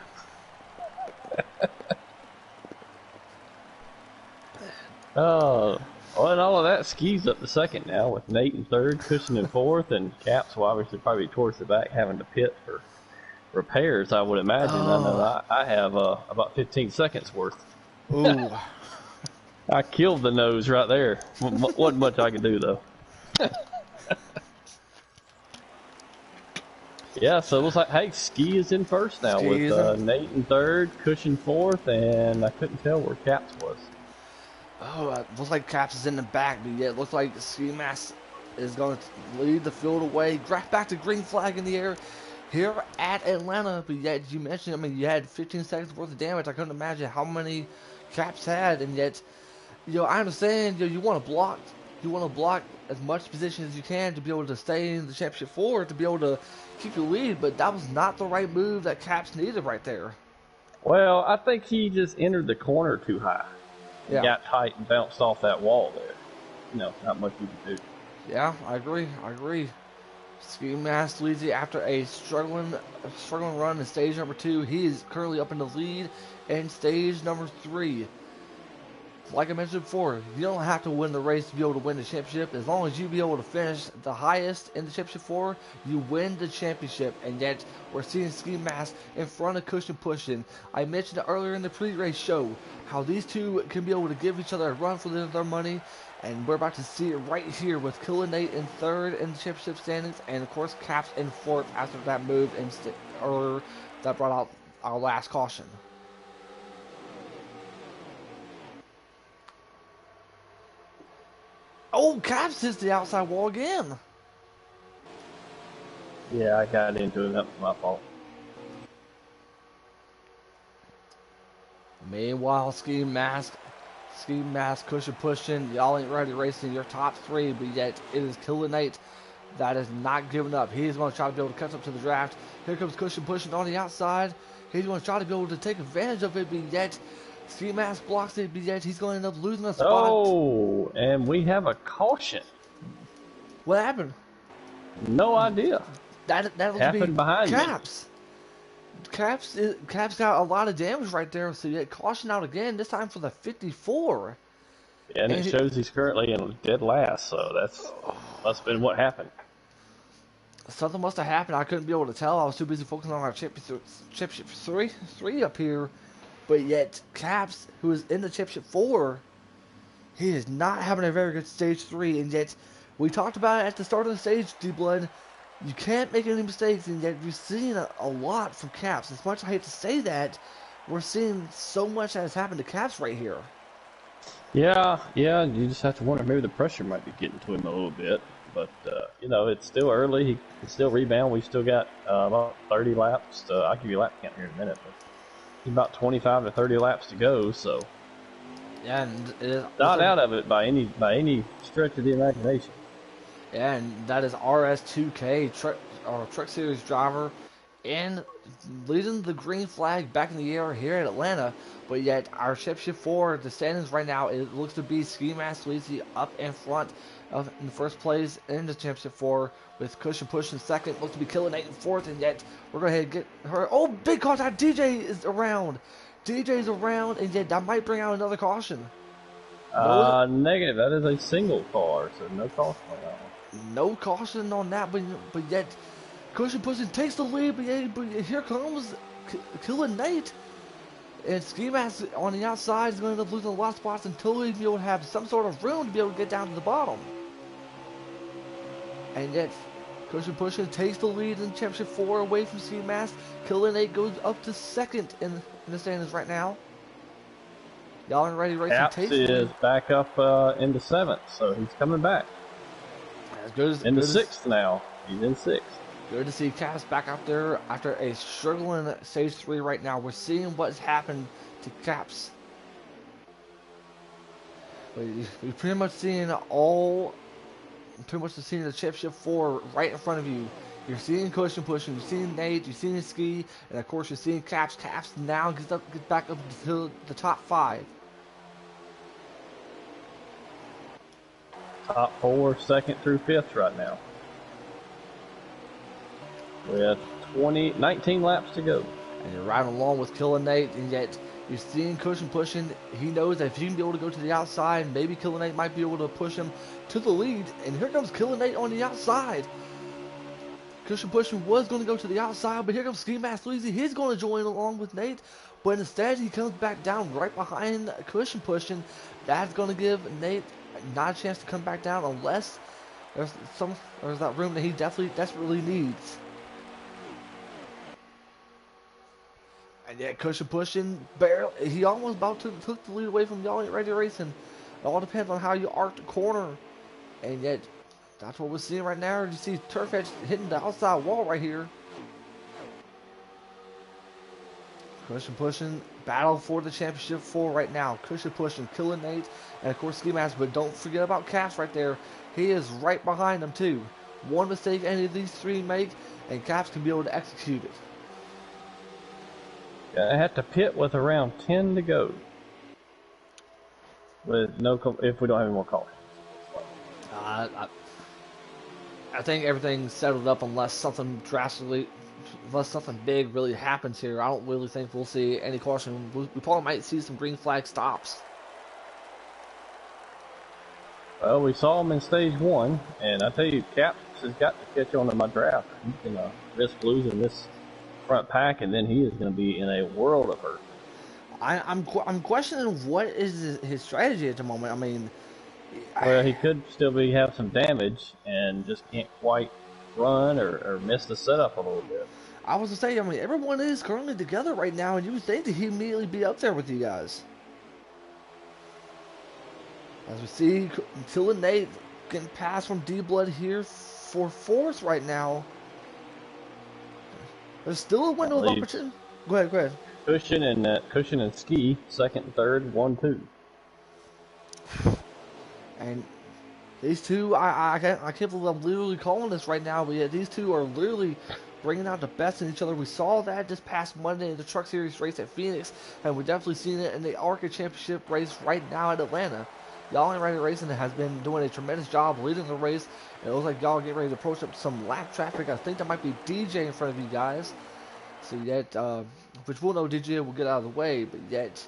Well, and all of that skis up to second now with Nate in third, Cushion in fourth, and Caps will obviously probably towards the back having to pit for repairs, I would imagine. I know I have about 15 seconds worth. Ooh. I killed the nose right there. Wasn't much I could do, though. Yeah, so it looks like, hey, Ski is in first now with Nate in third, Cushion fourth, and I couldn't tell where Caps was. Oh, it looks like Caps is in the back, but yet it looks like Ski Mask is going to lead the field away. Right back to green flag in the air here at Atlanta, but yet you mentioned, I mean, you had 15 seconds worth of damage. I couldn't imagine how many Caps had, and yet, I understand, you want to block. You want to block as much position as you can to be able to stay in the championship 4, to be able to keep your lead, but that was not the right move that Caps needed right there. Well, I think he just entered the corner too high. Yeah. Got tight and bounced off that wall there. Not much you can do. Yeah, I agree. Ski Mask leads you after a struggling run in stage number 2. He is currently up in the lead in stage number 3. Like I mentioned before, you don't have to win the race to be able to win the championship. As long as you be able to finish the highest in the championship 4, you win the championship. And yet, we're seeing Ski Mask in front of Cushion pushing. I mentioned it earlier in the pre-race show how these two can be able to give each other a run for their money. And we're about to see it right here with Killer Nate in third in the championship standings, and of course Caps in fourth after that move that brought out our last caution. Oh, Caps hits the outside wall again. Yeah, I got into it. That was my fault. Meanwhile, Ski Mask, Cushion pushing. Y'all Ain't Ready Racing, your top 3, but yet it is Killer Nate that is not giving up. He's going to try to be able to catch up to the draft. Here comes Cushion pushing on the outside. He's going to try to be able to take advantage of it, but yet Ski Mask blocks it, but yet he's going to end up losing a spot. Oh, and we have a caution. What happened? No idea. That happened behind Caps. Caps got a lot of damage right there, so you get caution out again, this time for the 54. Yeah, and it shows he's currently in dead last, so that's must have been what happened. Something must have happened. I couldn't be able to tell. I was too busy focusing on our championship three up here. But yet, Caps, who is in the championship 4, he is not having a very good stage 3, and yet we talked about it at the start of the stage, D-Blood. You can't make any mistakes, and yet we're seeing a lot from Caps. As much as I hate to say that, we're seeing so much that has happened to Caps right here. Yeah, you just have to wonder, maybe the pressure might be getting to him a little bit. But, it's still early. He can still rebound. We've still got about 30 laps. I'll give you a lap count here in a minute. But about 25 to 30 laps to go, so yeah, and it is not out of it by any stretch of the imagination. Yeah, and that is RS2K Truck Series driver and leading the green flag back in the air here in Atlanta. But yet, our championship for the standings right now, it looks to be Ski Mask Lazy up in front of in the first place in the championship four, with Cushion Push in second, looks to be Killing 8 in fourth, and yet we're going to get her. Oh, big contact! DJ is around. DJ's around, and yet that might bring out another caution. No, negative. That is a single car, so no caution on that one. No caution on that, but yet Cushion Pushing takes the lead, but here comes Killing Nate. And Ski Mask on the outside is going to end up losing a lot of spots until he'll be able to have some sort of room to be able to get down to the bottom. And yet, Cushion Pushing takes the lead in Championship 4 away from Ski Mask. Killing Nate goes up to second in the standings right now. Y'all are ready racing. Caps is back up into seventh, so he's coming back. As good as into sixth now. He's in sixth. Good to see Caps back out there after a struggling stage 3 right now. We're seeing what's happened to Caps. We've pretty much seen the championship 4 right in front of you. You're seeing Cushion Pushing, you're seeing Nate, you're seeing Ski, and of course you're seeing Caps. Caps now gets back up to the top 5. Top 4, second through fifth right now. We have 19 laps to go. And you're riding along with Killing Nate, and yet you're seeing Cushion Pushing. He knows that if he can be able to go to the outside, maybe Killing Nate might be able to push him to the lead. And here comes Killing Nate on the outside. Cushion Pushing was going to go to the outside, but here comes Ski Mask Sleazy. He's going to join along with Nate, but instead he comes back down right behind Cushion Pushing. That's going to give Nate not a chance to come back down unless there's that room that he desperately needs. And yet Cushion Pushing barely, he almost about took the lead away from Y'all Ain't Ready Racing. It all depends on how you arc the corner. And yet that's what we're seeing right now. You see Turf Edge hitting the outside wall right here. Cushion Pushing battle for the championship 4 right now. Cushion Pushing, Killing Nate, and of course Ski Mask. But don't forget about Caps right there. He is right behind them too. One mistake any of these 3 make, and Caps can be able to execute it. I have to pit with around 10 to go. With if we don't have any more cautions. I think everything's settled up unless something big really happens here. I don't really think we'll see any caution. We probably might see some green flag stops. Well, we saw him in stage 1, and I tell you, Caps has got to catch on to my draft. He's going to risk losing this front pack, and then he is going to be in a world of hurt. I'm questioning what is his strategy at the moment. I mean, well, he could still have some damage and just can't quite run or miss the setup a little bit. I was to say, I mean, everyone is currently together right now, and you would think that he'd immediately be up there with you guys. As we see, Killing Nate getting passed from D-Blood here for 4th right now. There's still a window of opportunity. Go ahead. Cushion and Ski, 2nd and 3rd, 1-2. And these two, I can't believe I'm literally calling this right now, but yeah, these two are literally bringing out the best in each other. We saw that this past Monday in the Truck Series race at Phoenix, and we've definitely seen it in the Arca Championship race right now at Atlanta. Y'all Ain't Ready Racing has been doing a tremendous job leading the race. It looks like y'all getting ready to approach up some lap traffic. I think that might be DJ in front of you guys. So yet, which we'll know DJ will get out of the way, but yet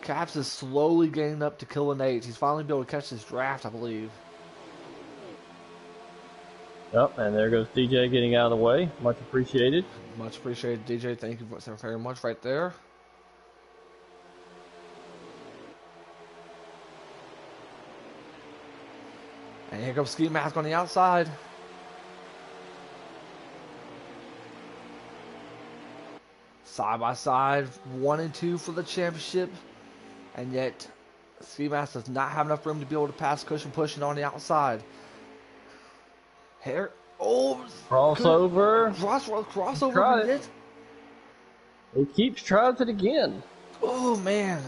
Caps is slowly getting up to Killing 8. He's finally been able to catch this draft, I believe. Yep, and there goes DJ getting out of the way. Much appreciated. Much appreciated, DJ. Thank you very much right there. And here comes Ski Mask on the outside. Side by side, 1 and 2 for the championship. And yet, Ski Mask does not have enough room to be able to pass Cushion Pushing on the outside. Here, crossover. Crossover. He keeps trying it again. Oh, man.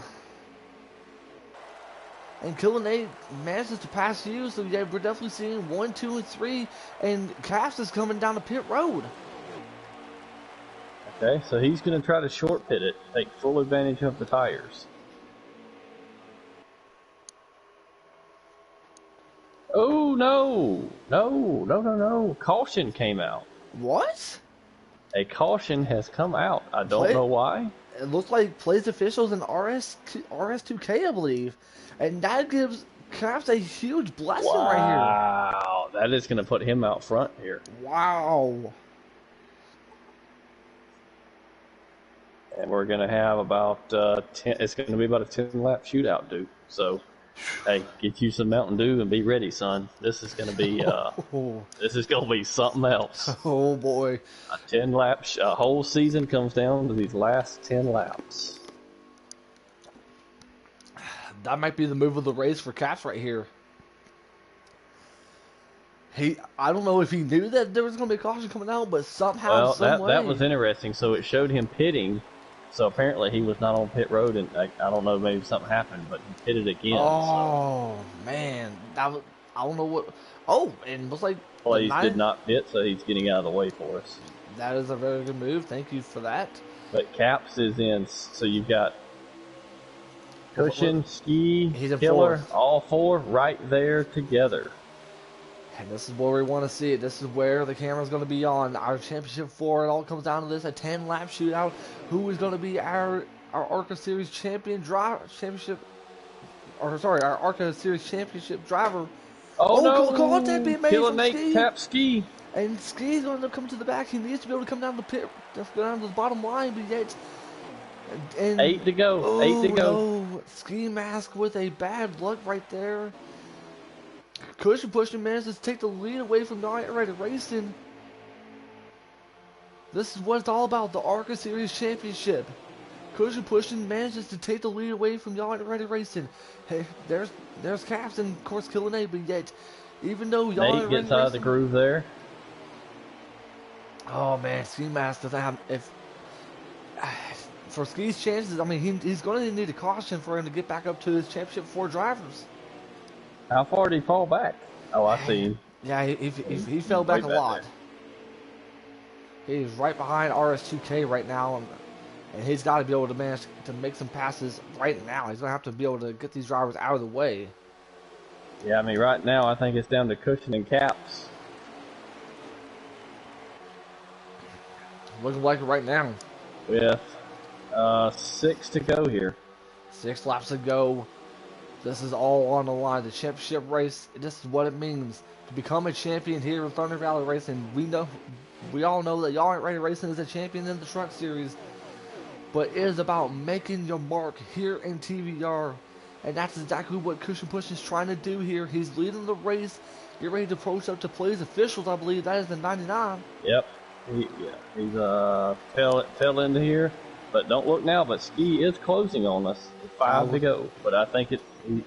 And Killing 8 manages to pass you, so yeah, we're definitely seeing 1, 2, and 3. And Caps is coming down the pit road. Okay, so he's going to try to short pit it, take full advantage of the tires. Oh, no. Caution came out. What? A caution has come out. I don't Play. know why. It looks like plays officials in RS2K, I believe, and that gives Caps a huge blessing right here. Wow, that is going to put him out front here. Wow. And we're going to have about 10. It's going to be about a 10-lap shootout, dude. So, hey, get you some Mountain Dew and be ready, son. This is going to be something else. Oh boy. A 10-lap, a whole season comes down to these last 10 laps. That might be the move of the race for Caps right here. I don't know if he knew that there was going to be a caution coming out, but somehow, Well, some way. that was interesting. So it showed him pitting. So apparently he was not on pit road, and I don't know, maybe something happened, but he pitted again. Oh man, that was, I don't know what. Oh, and it looks like Blaze did not pit, so he's getting out of the way for us. That is a very good move. Thank you for that. But Caps is in, so you've got Cushion, Ski, He's in Killer, fourth. all four right there together. And this is where we want to see it. This is where the camera's going to be on. Our championship 4, it all comes down to this, a 10-lap shootout. Who is going to be our Arca Series champion driver, our Arca Series championship driver. Oh no! Contact being made Killer from Nate Ski. tap Ski. And Ski's going to come to the back. He needs to be able to come down the pit, just go down to the bottom line, but yet... And, 8 to go. Oh, 8 to go. No. Ski Mask with a bad luck right there. Cushion pushing manages to take the lead away from Not Ready Racing. This is what it's all about, the Arca Series Championship. Cushion pushing manages to take the lead away from Not Ready Racing. Hey, there's Caps and of course Killing Nate, but yet, even though Nate gets out of the groove there. Oh man, Ski Mask doesn't have for Ski's chances. I mean, he's going to need a caution for him to get back up to his championship 4 drivers. How far did he fall back? Oh, I see him. Yeah, he fell back a lot. He's right behind RS2K right now, and he's got to be able to manage to make some passes right now. He's going to have to be able to get these drivers out of the way. Yeah, I mean, right now I think it's down to Cushion and Caps. Looking like it right now. With 6 to go here. 6 laps to go. This is all on the line. The championship race, this is what it means to become a champion here in Thunder Valley Racing. We all know that Y'all Ain't Ready Racing is a champion in the Truck Series, but it is about making your mark here in TVR, and that's exactly what Cushion Push is trying to do here. He's leading the race. Get ready to approach up to Plays Officials, I believe. That is the 99. Yep. He's fell into here. But don't look now, but Ski is closing on us. 5 to go. But I think he's going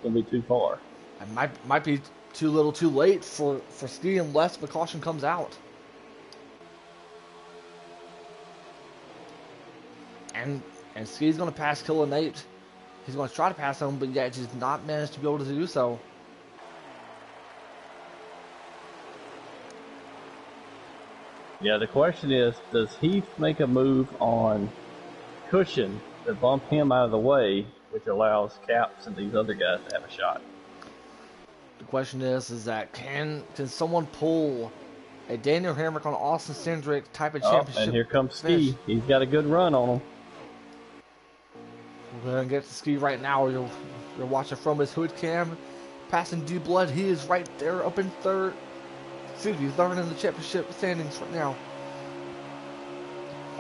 to be too far. It might be too little too late for Ski unless the caution comes out. And Ski's going to pass Killer Nate. He's going to try to pass him, but yet he's not managed to be able to do so. Yeah, the question is, does he make a move on Cushion to bump him out of the way, which allows Caps and these other guys to have a shot? The question is that can someone pull a Daniel Hamrick on Austin Cindric type of championship? And here comes finish? Ski. He's got a good run on him. We're going to get to Ski right now. You're watching from his hood cam. Passing D-Blood. He is right there up in third. Excuse me, third in the championship standings right now.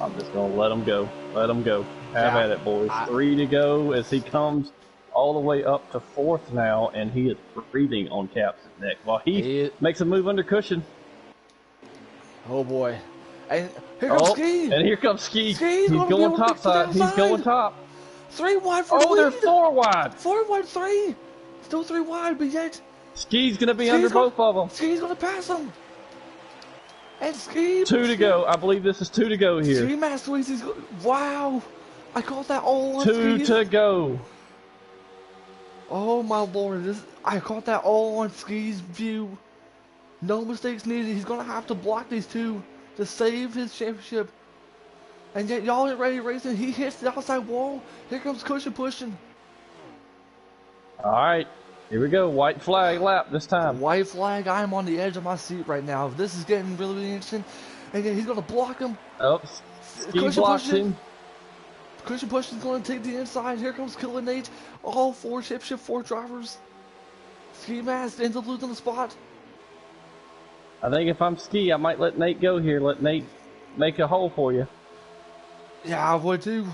I'm just going to let him go. Let him go. Have at it, boys. 3 to go as he comes all the way up to 4th now, and he is breathing on Caps' neck while he makes a move under Cushion. Oh, boy. And here comes Ski. And here comes Ski. He's going top side. He's going top. 3 wide for the lead. They're 4 wide. 4 wide, 3. Still 3 wide, but yet... Ski's going to be under both of them. Ski's going to pass him. And Ski... 2 to go. I believe this is 2 to go here. Ski Master Weezy's... Wow. I caught that all on 2 to go. Oh, my Lord. I caught that all on Ski's view. No mistakes needed. He's going to have to block these 2 to save his championship. And yet y'all ain't ready racing. He hits the outside wall. Here comes Cushion pushing. All right, here we go. White flag lap this time. White flag. I'm on the edge of my seat right now. This is getting really, really interesting. And yet he's gonna block him. Oh, Ski Cushion blocks pushing. him. Cushion pushing is gonna take the inside. Here comes Killer Nate. All four championship 4 drivers. Ski Mask ends up losing the spot. I think if I'm Ski, I might let Nate go here. Let Nate make a hole for you. Yeah, I would too.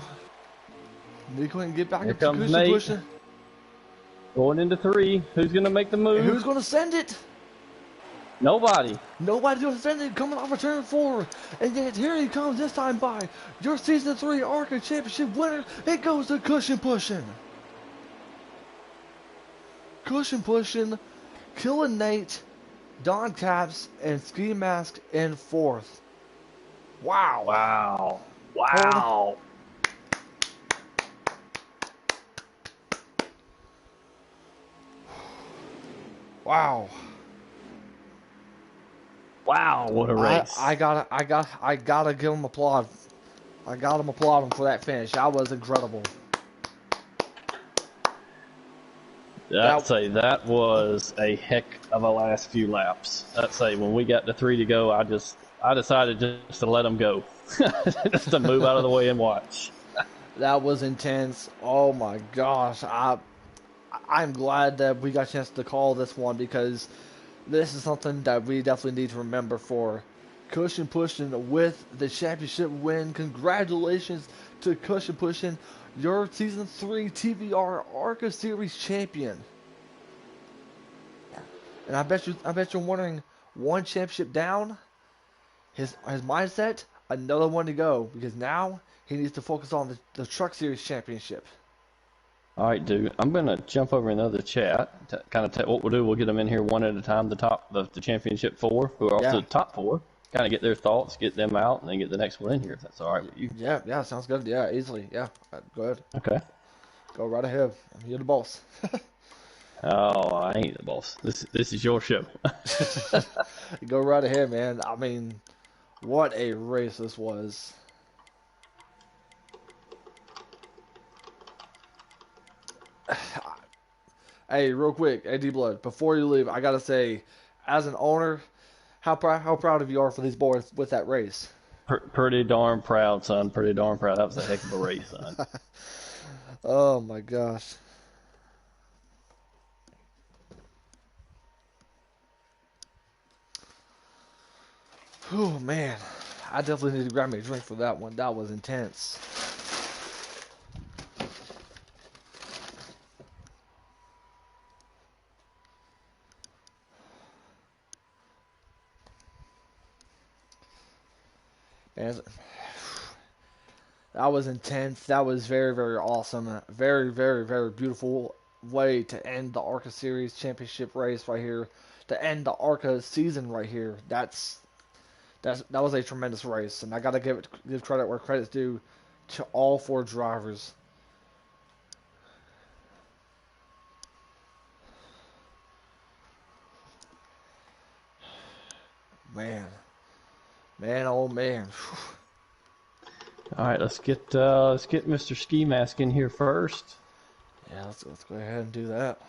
They couldn't get back Here up to comes Cushion Nate. pushing. Going into 3. Who's going to make the move? And who's gonna send it? Nobody. Nobody's gonna send it. Coming off of turn 4, and yet here he comes this time by your season 3 Arca Championship winner. It goes to Cushion pushing. Cushion pushing, killing Nate, Don Caps, and Ski Mask in 4th. Wow. Wow. Wow. Wow. Wow, what a race. I gotta give him applaud. I got him applaud him for that finish. That was incredible. I'd say that was a heck of a last few laps. I'd say when we got to 3 to go, I decided just to let them go. Just to move out of the way and watch. That was intense. Oh my gosh. I'm glad that we got a chance to call this one, because this is something that we definitely need to remember for Cushion pushing with the championship win. Congratulations to Cushion pushing, your season 3 TVR Arca Series champion. And I bet you're wondering, one championship down, his mindset, another one to go, because now he needs to focus on the Truck Series championship. All right, dude. I'm gonna jump over another chat. To kind of what we'll do. We'll get them in here one at a time. The championship 4, who are also the top 4. Kind of get their thoughts, get them out, and then get the next one in here. If that's all right with you. Yeah, sounds good. Yeah, easily. Yeah, go ahead. Okay. Go right ahead. You're the boss. Oh, I ain't the boss. This is your show. Go right ahead, man. I mean, what a race this was. Hey, real quick, AD Blood, before you leave, I gotta say, as an owner, how proud of you are for these boys with that race. Pretty darn proud, son. Pretty darn proud. That was a heck of a race, son. Oh my gosh. Oh man, I definitely need to grab me a drink for that one. That was intense. Man, that was intense. That was very, very awesome. Very, very, very beautiful way to end the Arca Series Championship race right here. To end the Arca season right here. That was a tremendous race, and I gotta give credit where credit's due to all 4 drivers. Man, oh man. All right, let's get Mr. Ski Mask in here first. Yeah, let's go ahead and do that.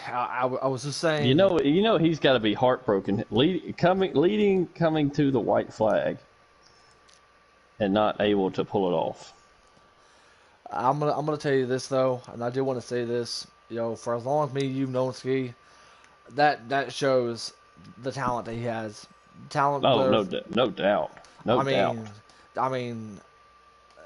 I was just saying. You know he's got to be heartbroken, coming to the white flag, and not able to pull it off. I'm gonna tell you this though, and I do want to say this. You know, for as long as you've known Ski, that shows the talent that he has. Talent. Oh, no doubt. No doubt. I mean,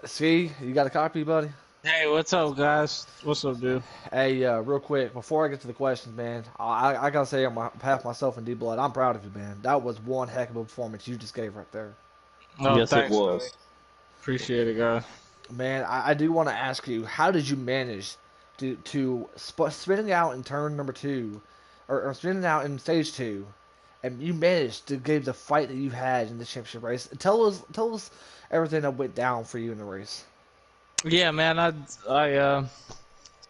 Ski, you got a copy, buddy? Hey, what's up, guys? What's up, dude? Hey, real quick, before I get to the questions, man, I gotta say on behalf of myself and D Blood, I'm proud of you, man. That was one heck of a performance you just gave right there. Oh, yes, thanks, it was. buddy. Appreciate it, guys. Man, I do want to ask you, how did you manage to spinning out in turn number 2, or spinning out in stage 2, and you managed to give the fight that you had in the championship race? Tell us everything that went down for you in the race. Yeah, man. I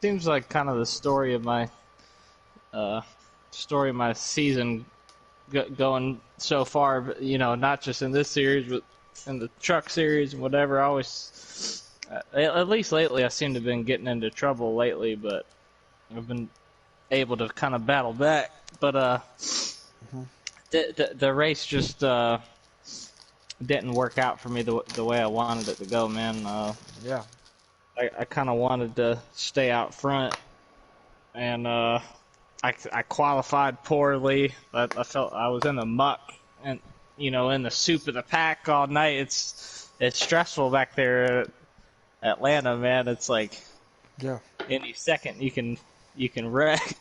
seems like kind of the story of my season going so far. But, not just in this series, but in the truck series and whatever. I always, at least lately, I seem to have been getting into trouble lately, but I've been able to kind of battle back. But the race just didn't work out for me the way I wanted it to go, man. Yeah. I kind of wanted to stay out front, and I qualified poorly. I felt I was in the muck, and in the soup of the pack all night. It's stressful back there at Atlanta, man. It's like Yeah. any second you can wreck.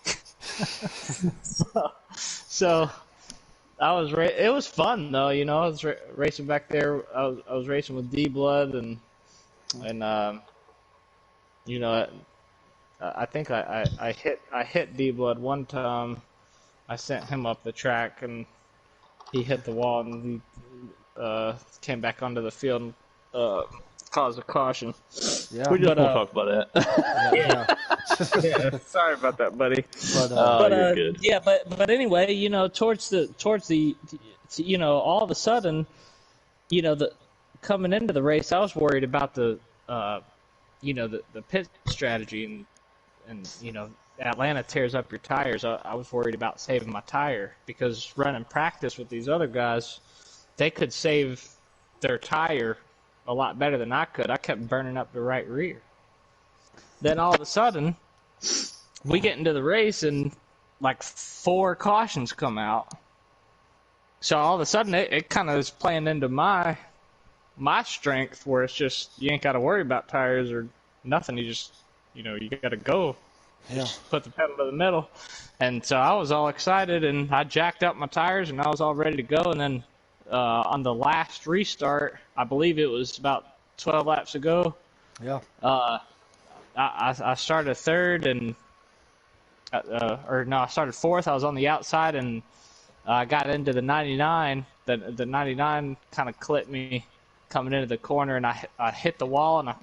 so I was it was fun though, I was racing back there. I was racing with D Blood and I think I hit D Blood one time. I sent him up the track and he hit the wall and he came back onto the field and caused a caution. Yeah. We just won't talk about that. Yeah, sorry about that, buddy. But you're good. Yeah, but anyway, towards the all of a sudden, coming into the race, I was worried about the pit strategy and Atlanta tears up your tires. I was worried about saving my tire because running practice with these other guys, they could save their tire a lot better than I could. I kept burning up the right rear. Then all of a sudden, we get into the race and like 4 cautions come out. So all of a sudden, it kind of is playing into my strength where it's just you ain't got to worry about tires or nothing. You just you got to go. yeah. Just put the pedal to the metal. And so I was all excited and I jacked up my tires and I was all ready to go. And then on the last restart, I believe it was about 12 laps ago. Yeah. I started third and I started fourth. I was on the outside and I got into the 99. The 99 kind of clipped me coming into the corner, and I hit the wall, and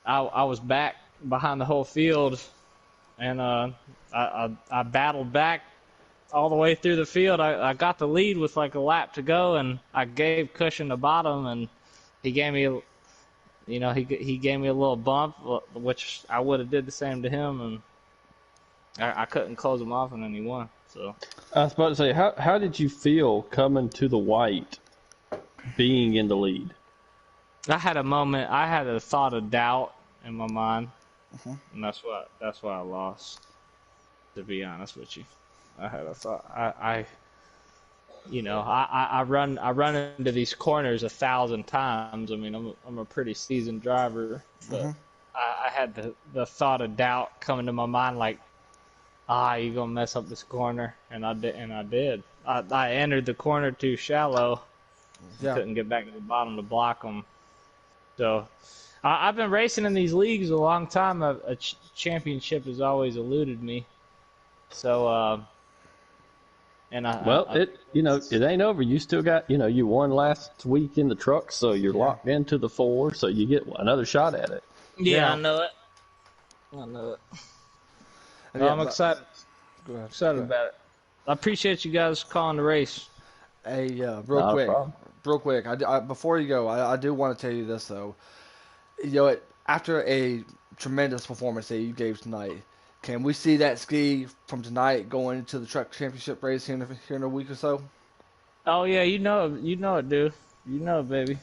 I was back behind the whole field, and I battled back all the way through the field. I got the lead with like a lap to go, and I gave Cushion the bottom, and he gave me, he gave me a little bump, which I would have did the same to him, and I couldn't close him off, and then he won. So I was about to say, how did you feel coming to the white, being in the lead? I had a moment. I had a thought of doubt in my mind, and that's why I lost. To be honest with you, I had a thought. I run into these corners 1,000 times. I mean, I'm a pretty seasoned driver, but I had the thought of doubt coming to my mind, like, you're gonna mess up this corner, and I did. I entered the corner too shallow. Yeah. Couldn't get back to the bottom to block them. So I've been racing in these leagues a long time. A championship has always eluded me. So it ain't over. You still got, you won last week in the truck, so you're locked into the 4, so you get another shot at it. Yeah, I know it. I'm excited. Go ahead. Excited about it. I appreciate you guys calling the race. Hey, No real problem. quick. Before you go, I do want to tell you this though. After a tremendous performance that you gave tonight, can we see that ski from tonight going into the truck championship race here in a week or so? Oh yeah, you know it, dude. You know it, baby.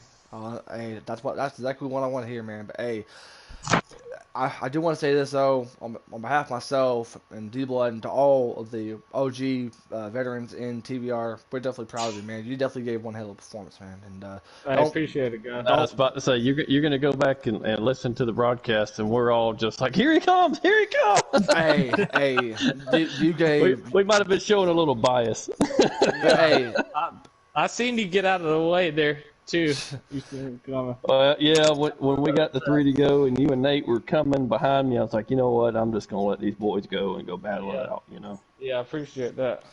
Hey, that's exactly what I want to hear, man. But hey, I do want to say this though, on behalf of myself and D-Blood and to all of the OG veterans in TVR, we're definitely proud of you, man. You definitely gave one hell of a performance, man. And I appreciate it, guys. I was about to say, you're going to go back and listen to the broadcast, and we're all just like, here he comes! hey, you gave. We might have been showing a little bias. Hey, I seen you get out of the way there too. You seen him coming. Yeah, when we got the 3 to go, and you and Nate were coming behind me, I was like, you know what? I'm just going to let these boys go and go battle it out. Yeah, I appreciate that.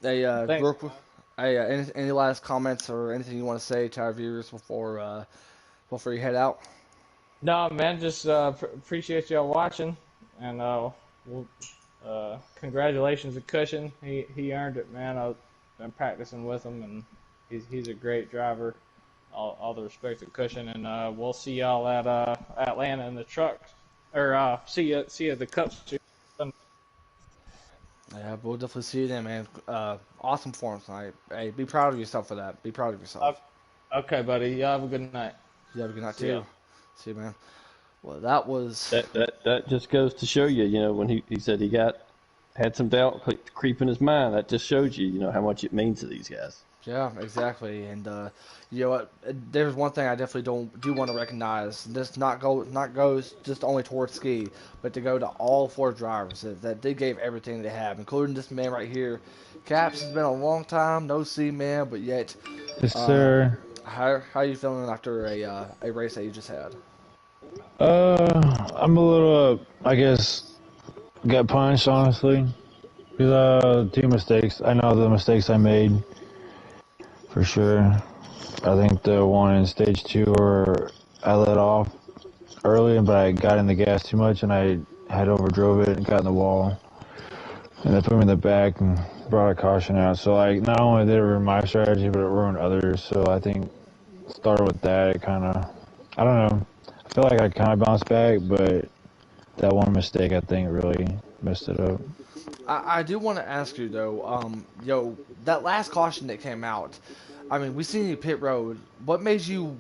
hey, Thanks. Brooke, hey, any last comments or anything you want to say to our viewers before you head out? No, man, just appreciate y'all watching, and congratulations to Cushion. He earned it, man. I've been practicing with him, and he's a great driver. All the respect to Cushion, and we'll see y'all at Atlanta in the trucks, or see you at the Cup Series. Yeah, we'll definitely see you then, man. Awesome form tonight. Hey, be proud of yourself for that. Be proud of yourself. Okay, buddy. Y'all have a good night. You have a good night See ya. too. See you, man. Well, that was That just goes to show you, when he said he had some doubt creep in his mind. That just shows you, how much it means to these guys. yeah, exactly. And you know what? There's one thing I definitely do want to recognize. This not goes just only towards Ski, but to go to all four drivers that they gave everything they have, including this man right here. Caps has been a long time no see, man, but yet, Yes, uh, sir. how are you feeling after a race that you just had? I'm a little, I guess, gut punched, honestly. Because, two mistakes. I know the mistakes I made, for sure. I think the one in stage 2 where I let off early, but I got in the gas too much and I had overdrove it and got in the wall. And that put me in the back and brought a caution out. So, like, not only did it ruin my strategy, but it ruined others. So I think started with that, it kind of, I don't know. I feel like I kind of bounced back, but that one mistake, I think, really messed it up. I do want to ask you though, that last caution that came out. I mean, we seen you pit road. What made you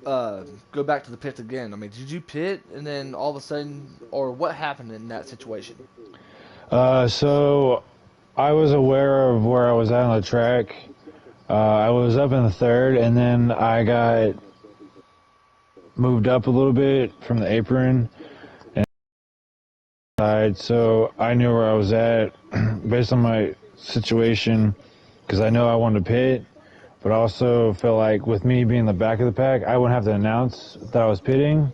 go back to the pit again? I mean, did you pit and then all of a sudden, or what happened in that situation? So I was aware of where I was at on the track. I was up in the third, and then I got moved up a little bit from the apron and side, so I knew where I was at based on my situation, because I know I wanted to pit, but also felt like with me being in the back of the pack, I wouldn't have to announce that I was pitting,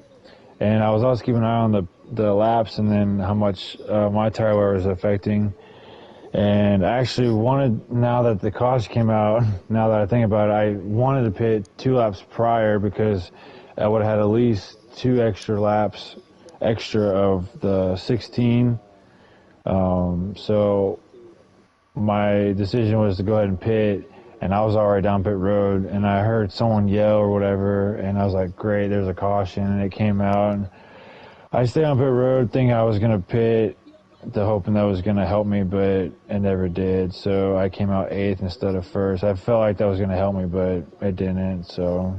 and I was also keeping an eye on the laps and then how much my tire wear was affecting. And I actually wanted, now that the caution came out, now that I think about it, I wanted to pit 2 laps prior because I would have had at least 2 extra laps extra of the 16. So my decision was to go ahead and pit, and I was already down pit road, and I heard someone yell or whatever, and I was like, great, there's a caution, and it came out, and I stayed on pit road thinking I was going to pit, hoping that was going to help me, but it never did. So I came out 8th instead of 1st. I felt like that was going to help me, but it didn't. So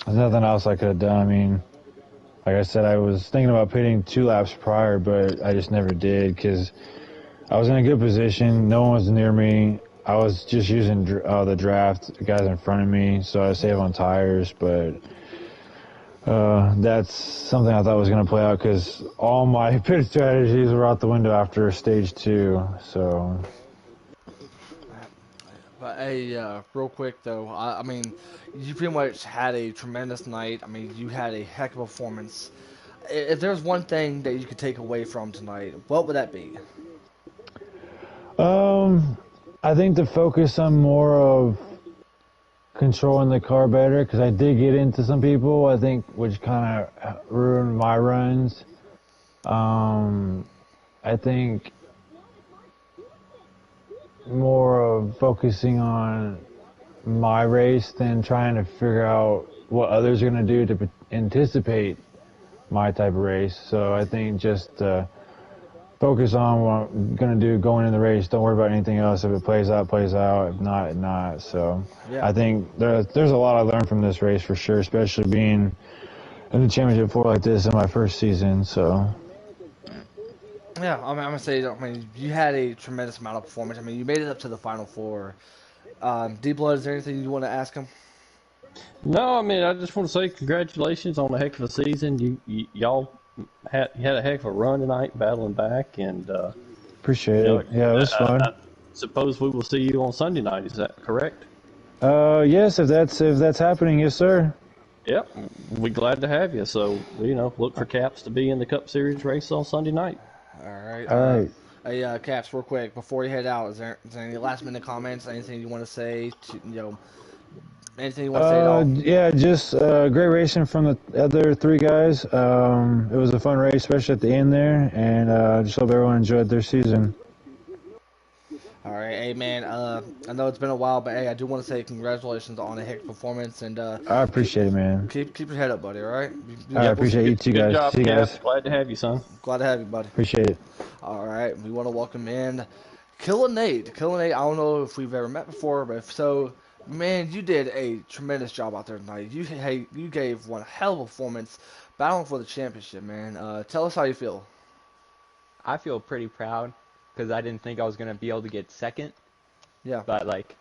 there's nothing else I could have done. I mean, like I said, I was thinking about pitting 2 laps prior, but I just never did because I was in a good position. No one was near me. I was just using the draft, the guys in front of me, so I saved on tires, but that's something I thought was going to play out because all my pit strategies were out the window after stage 2. So, But hey, real quick though, I mean, you pretty much had a tremendous night. I mean, you had a heck of a performance. If there's one thing that you could take away from tonight, what would that be? I think to focus on more of controlling the car better because I did get into some people, I think, which kind of ruined my runs. I think more of focusing on my race than trying to figure out what others are going to do to anticipate my type of race. So I think just focus on what I'm going to do going in the race. Don't worry about anything else. If it plays out, plays out. If not, it not. So Yeah. I think there's a lot I learned from this race for sure, especially being in the championship floor like this in my first season. So Yeah, I'm gonna say, I mean, you had a tremendous amount of performance. I mean, you made it up to the final four. D Blood, is there anything you want to ask him? No, I mean, I just want to say congratulations on a heck of a season. Y'all had a heck of a run tonight, battling back, and appreciate it. Yeah, it was fun. I suppose we will see you on Sunday night. Is that correct? Yes, if that's happening, yes, sir. Yep, we're glad to have you. So, look for Caps to be in the Cup Series race on Sunday night. All right. All right. Hey, Caps, real quick before you head out, is there any last minute comments? Anything you want to say to Anything you want to say at all? Yeah, just great racing from the other three guys. It was a fun race, especially at the end there, and just hope everyone enjoyed their season. All right, hey man. I know it's been a while, but hey, I do want to say congratulations on a heck performance, and I appreciate it, man. keep your head up, buddy. All right. I Yep. appreciate you too, Good guys. job, See you Cap. guys. Glad to have you, son. Glad to have you, buddy. Appreciate it. All right, we want to welcome in Killer Nate. Killer Nate, I don't know if we've ever met before, but if so, man, you did a tremendous job out there tonight. You gave one hell of a performance battling for the championship, man. Tell us how you feel. I feel pretty proud because I didn't think I was gonna be able to get second, Yeah. but like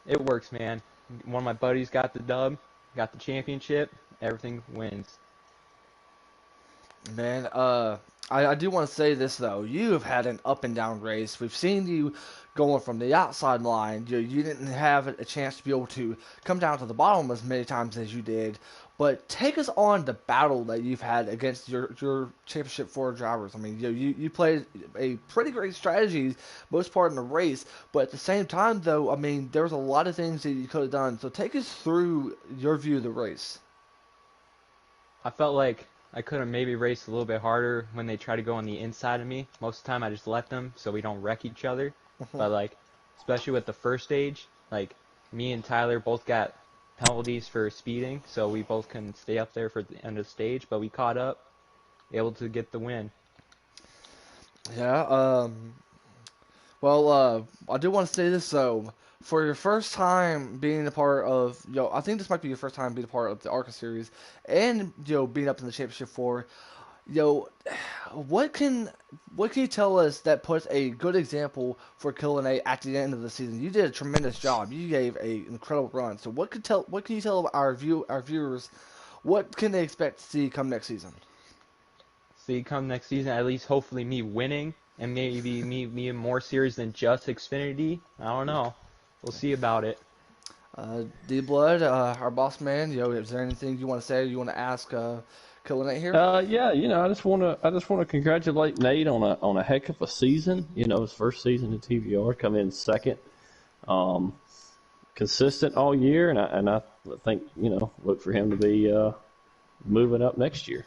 it works, man. One of my buddies got the dub, got the championship. Everything wins. Man, I do want to say this though. You have had an up and down race. We've seen you going from the outside line. You didn't have a chance to be able to come down to the bottom as many times as you did. But take us on the battle that you've had against your championship four drivers. I mean, you played a pretty great strategy most part in the race, but at the same time though, I mean, there was a lot of things that you could have done. So take us through your view of the race. I felt like I could have maybe raced a little bit harder when they try to go on the inside of me. Most of the time I just let them so we don't wreck each other. But like, especially with the first stage, like me and Tyler both got penalties for speeding, so we both couldn't stay up there for the end of the stage, but we caught up, able to get the win. Yeah. Well, I do want to say this though. For your first time being a part of, I think this might be your first time being a part of the Arca series, and being up in the championship four. Yo, what can you tell us that puts a good example for Killing A at the end of the season? You did a tremendous job. You gave a incredible run. So what can you tell our viewers? What can they expect to see come next season? See, come next season, at least hopefully me winning, and maybe me in more series than just Xfinity. I don't know. We'll see about it. D Blood, our boss man. Is there anything you want to say? Or you want to ask Killing A here? Yeah, I just wanna congratulate Nate on a heck of a season. His first season in TVR, come in second, consistent all year, and I think look for him to be moving up next year.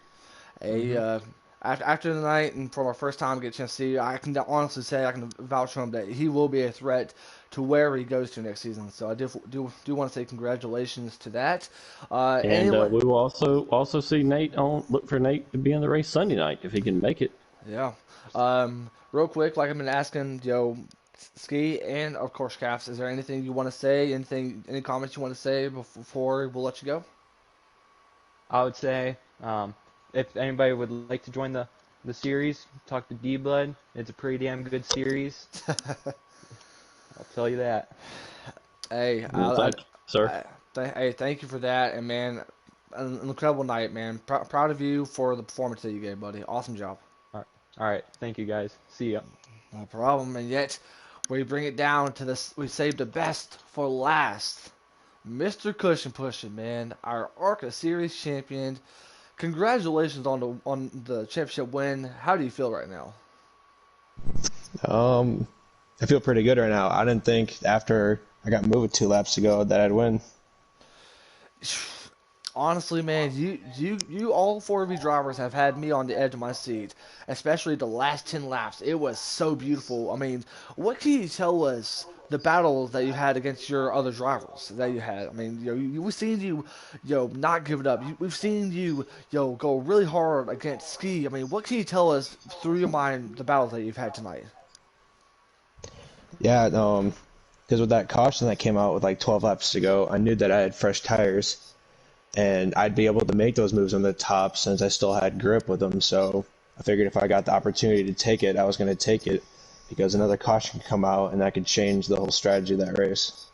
After tonight and from our first time get a chance to see you, I can honestly say I can vouch for him that he will be a threat to wherever he goes to next season. So I do want to say congratulations to that. And we will also see Nate look for Nate to be in the race Sunday night if he can make it. Yeah. Real quick, like I've been asking, Ski and of course Caps, is there anything you want to say? Any comments you want to say before we'll let you go? I would say, if anybody would like to join the series, talk to D-Blood. It's a pretty damn good series. I'll tell you that. Hey, Thank you, sir. hey, thank you for that, and man, an incredible night, man. Proud of you for the performance that you gave, buddy. Awesome job. All right. Thank you, guys. See ya. No problem. And yet, we bring it down to this. We saved the best for last. Mr. Cushion Pushing, man, our Arca Series champion. Congratulations on the championship win. How do you feel right now? I feel pretty good right now. I didn't think after I got moved 2 laps ago that I'd win. Honestly, man, you all four of you drivers have had me on the edge of my seat, especially the last 10 laps. It was so beautiful. I mean, what can you tell us the battles that you had against your other drivers that you had? I mean, we've seen you, not give it up. We've seen you, go really hard against Ski. I mean, what can you tell us through your mind the battles that you've had tonight? Yeah, because with that caution that came out with like 12 laps to go, I knew that I had fresh tires and I'd be able to make those moves on the top since I still had grip with them. So I figured if I got the opportunity to take it, I was going to take it because another caution could come out and that could change the whole strategy of that race.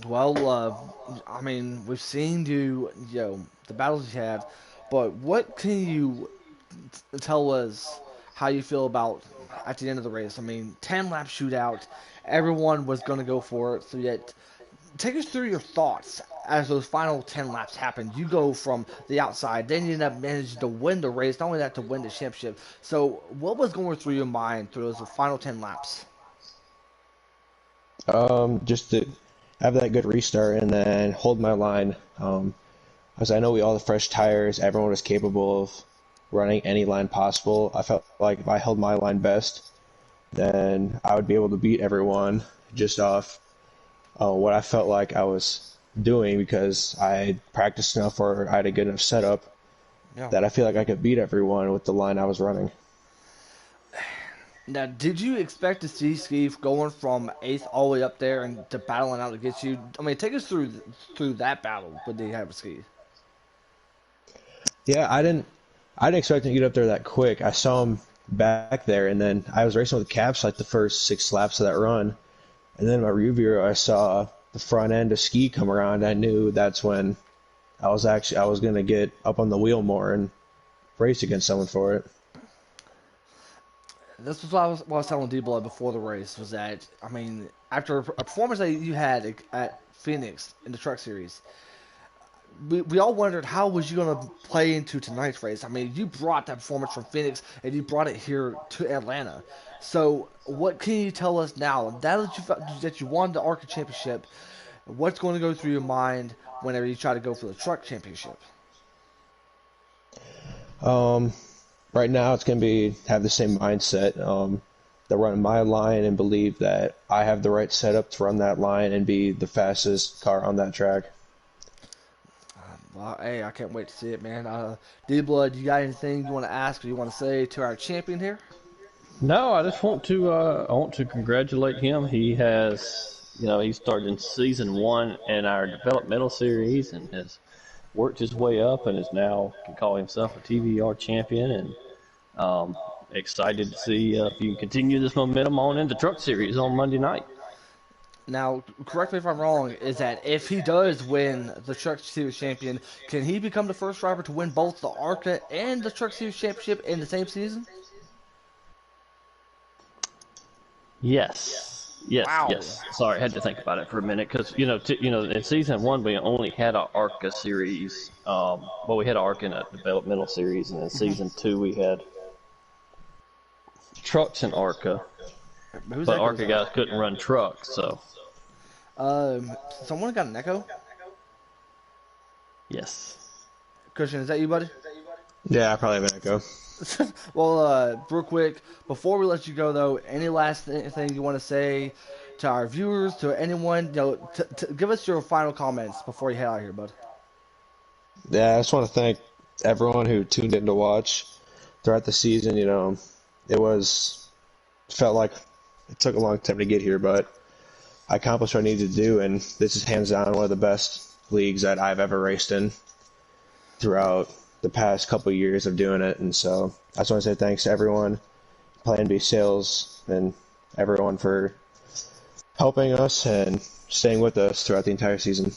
Well, I mean, we've seen you, the battles you had, but what can you tell us how you feel about at the end of the race? I mean, 10-lap shootout, everyone was going to go for it, so yet take us through your thoughts as those final 10 laps happened. You go from the outside, then you end up managing to win the race, not only that, to win the championship. So what was going through your mind through those final 10 laps? Just to have that good restart and then hold my line. As I know we all the fresh tires, everyone was capable of running any line possible. I felt like if I held my line best, then I would be able to beat everyone just off what I felt like I was doing because I practiced enough or I had a good enough setup Yeah. that I feel like I could beat everyone with the line I was running. Now, did you expect to see Steve going from eighth all the way up there and to battling out to get you? I mean, take us through that battle with the have Steve. Yeah, I didn't expect him to get up there that quick. I saw him back there, and then I was racing with Caps like the first 6 laps of that run, and then in my rear view I saw the front end of Ski come around. I knew that's when I was gonna get up on the wheel more and race against someone for it. This was what I was telling D Blood before the race was that I mean after a performance that you had at Phoenix in the Truck Series, we all wondered how was you going to play into tonight's race. I mean, you brought that performance from Phoenix and you brought it here to Atlanta. So what can you tell us now? Now that you won the Arca Championship, what's going to go through your mind whenever you try to go for the Truck Championship? Um, right now it's gonna be have the same mindset. To run my line and believe that I have the right setup to run that line and be the fastest car on that track. Well, hey, I can't wait to see it, man. D Blood, you got anything you want to ask or you want to say to our champion here? No, I just want to congratulate him. He has, he started in season 1 in our developmental series and has worked his way up and is now can call himself a TVR champion. And excited to see if you can continue this momentum on into Truck Series on Monday night. Now, correct me if I'm wrong, is that if he does win the Truck Series champion, can he become the first driver to win both the ARCA and the Truck Series championship in the same season? Yes, yes, Wow. yes. Sorry, I had to think about it for a minute because in season 1 we only had an ARCA series. Well, we had ARCA in a developmental series, and in season 2 we had trucks and ARCA, Who's but Echoes ARCA on? guys couldn't run trucks, so Someone got an echo? yes. Christian, is that you, buddy? Yeah, I probably have an echo. Well, real quick, before we let you go, though, any last thing you want to say to our viewers, to anyone, give us your final comments before you head out here, bud. Yeah, I just want to thank everyone who tuned in to watch throughout the season. Felt like it took a long time to get here, but I accomplished what I needed to do, and this is hands down one of the best leagues that I've ever raced in throughout the past couple of years of doing it. And so I just want to say thanks to everyone, Plan B Sales, and everyone for helping us and staying with us throughout the entire season.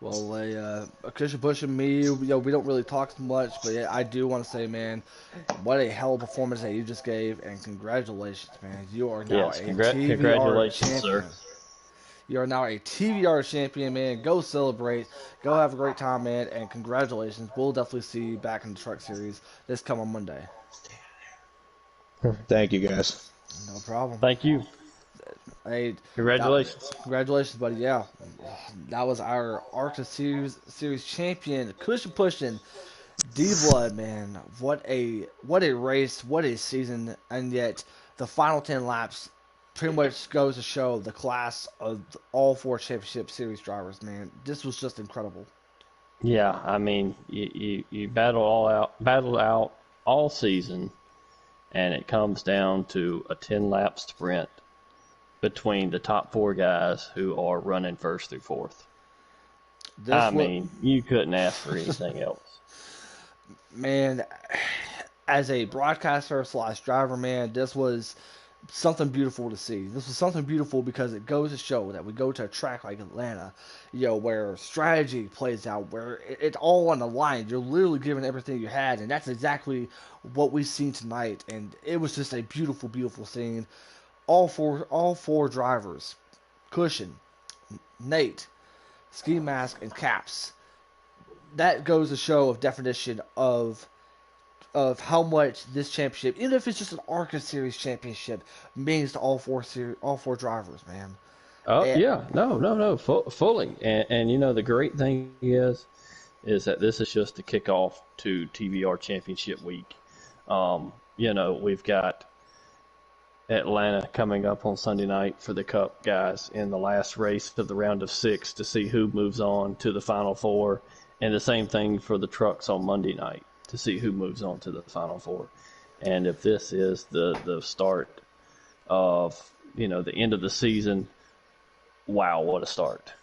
Well, Christian Bush and me, we don't really talk much, but yeah, I do want to say, man, what a hell of a performance that you just gave, and congratulations, man. You are now Yes, a TVR congratulations, champion. sir. You are now a TVR champion, man. Go celebrate. Go have a great time, man, and congratulations. We'll definitely see you back in the Truck Series this coming Monday. Thank you, guys. No problem. Thank you. Hey, Congratulations. congratulations, buddy. Yeah, that was our Arca Series champion, Cushion Pushing D Blood, man. What a race, what a season, and yet the final 10 laps pretty much goes to show the class of all 4 championship series drivers, man. This was just incredible. Yeah, I mean, you battle out all season, and it comes down to a 10-lap sprint between the top 4 guys who are running first through fourth. This was, You couldn't ask for anything else. man, as a broadcaster slash driver, man, this was something beautiful to see. This was something beautiful because it goes to show that we go to a track like Atlanta, where strategy plays out, where it's all on the line. You're literally giving everything you had, and that's exactly what we've seen tonight. And it was just a beautiful, beautiful scene. All four drivers, Cushion, Nate, Ski Mask, and Caps. That goes to show of definition of of how much this championship, even if it's just an Arca Series championship, means to all four drivers, man. Oh And, yeah, no, fully. And the great thing is that this is just the kickoff to TVR Championship Week. We've got Atlanta coming up on Sunday night for the Cup guys in the last race of the round of 6 to see who moves on to the Final Four, and the same thing for the trucks on Monday night to see who moves on to the Final Four. And if this is the start of the end of the season, wow, what a start!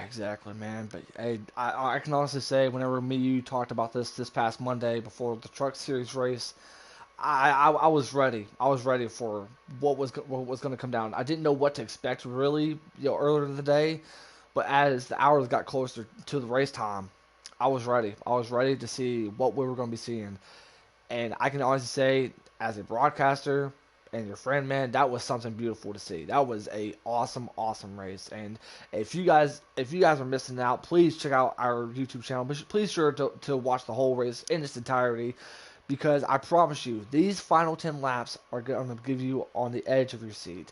exactly, man. But hey, I can honestly say, whenever me and you talked about this past Monday before the Truck Series race, I was ready. I was ready for what was going to come down. I didn't know what to expect really, earlier in the day, but as the hours got closer to the race time, I was ready. I was ready to see what we were going to be seeing. And I can honestly say, as a broadcaster and your friend, man, that was something beautiful to see. That was a awesome, awesome race. And if you guys are missing out, please check out our YouTube channel. But please sure to watch the whole race in its entirety, because I promise you, these final 10 laps are going to give you on the edge of your seat.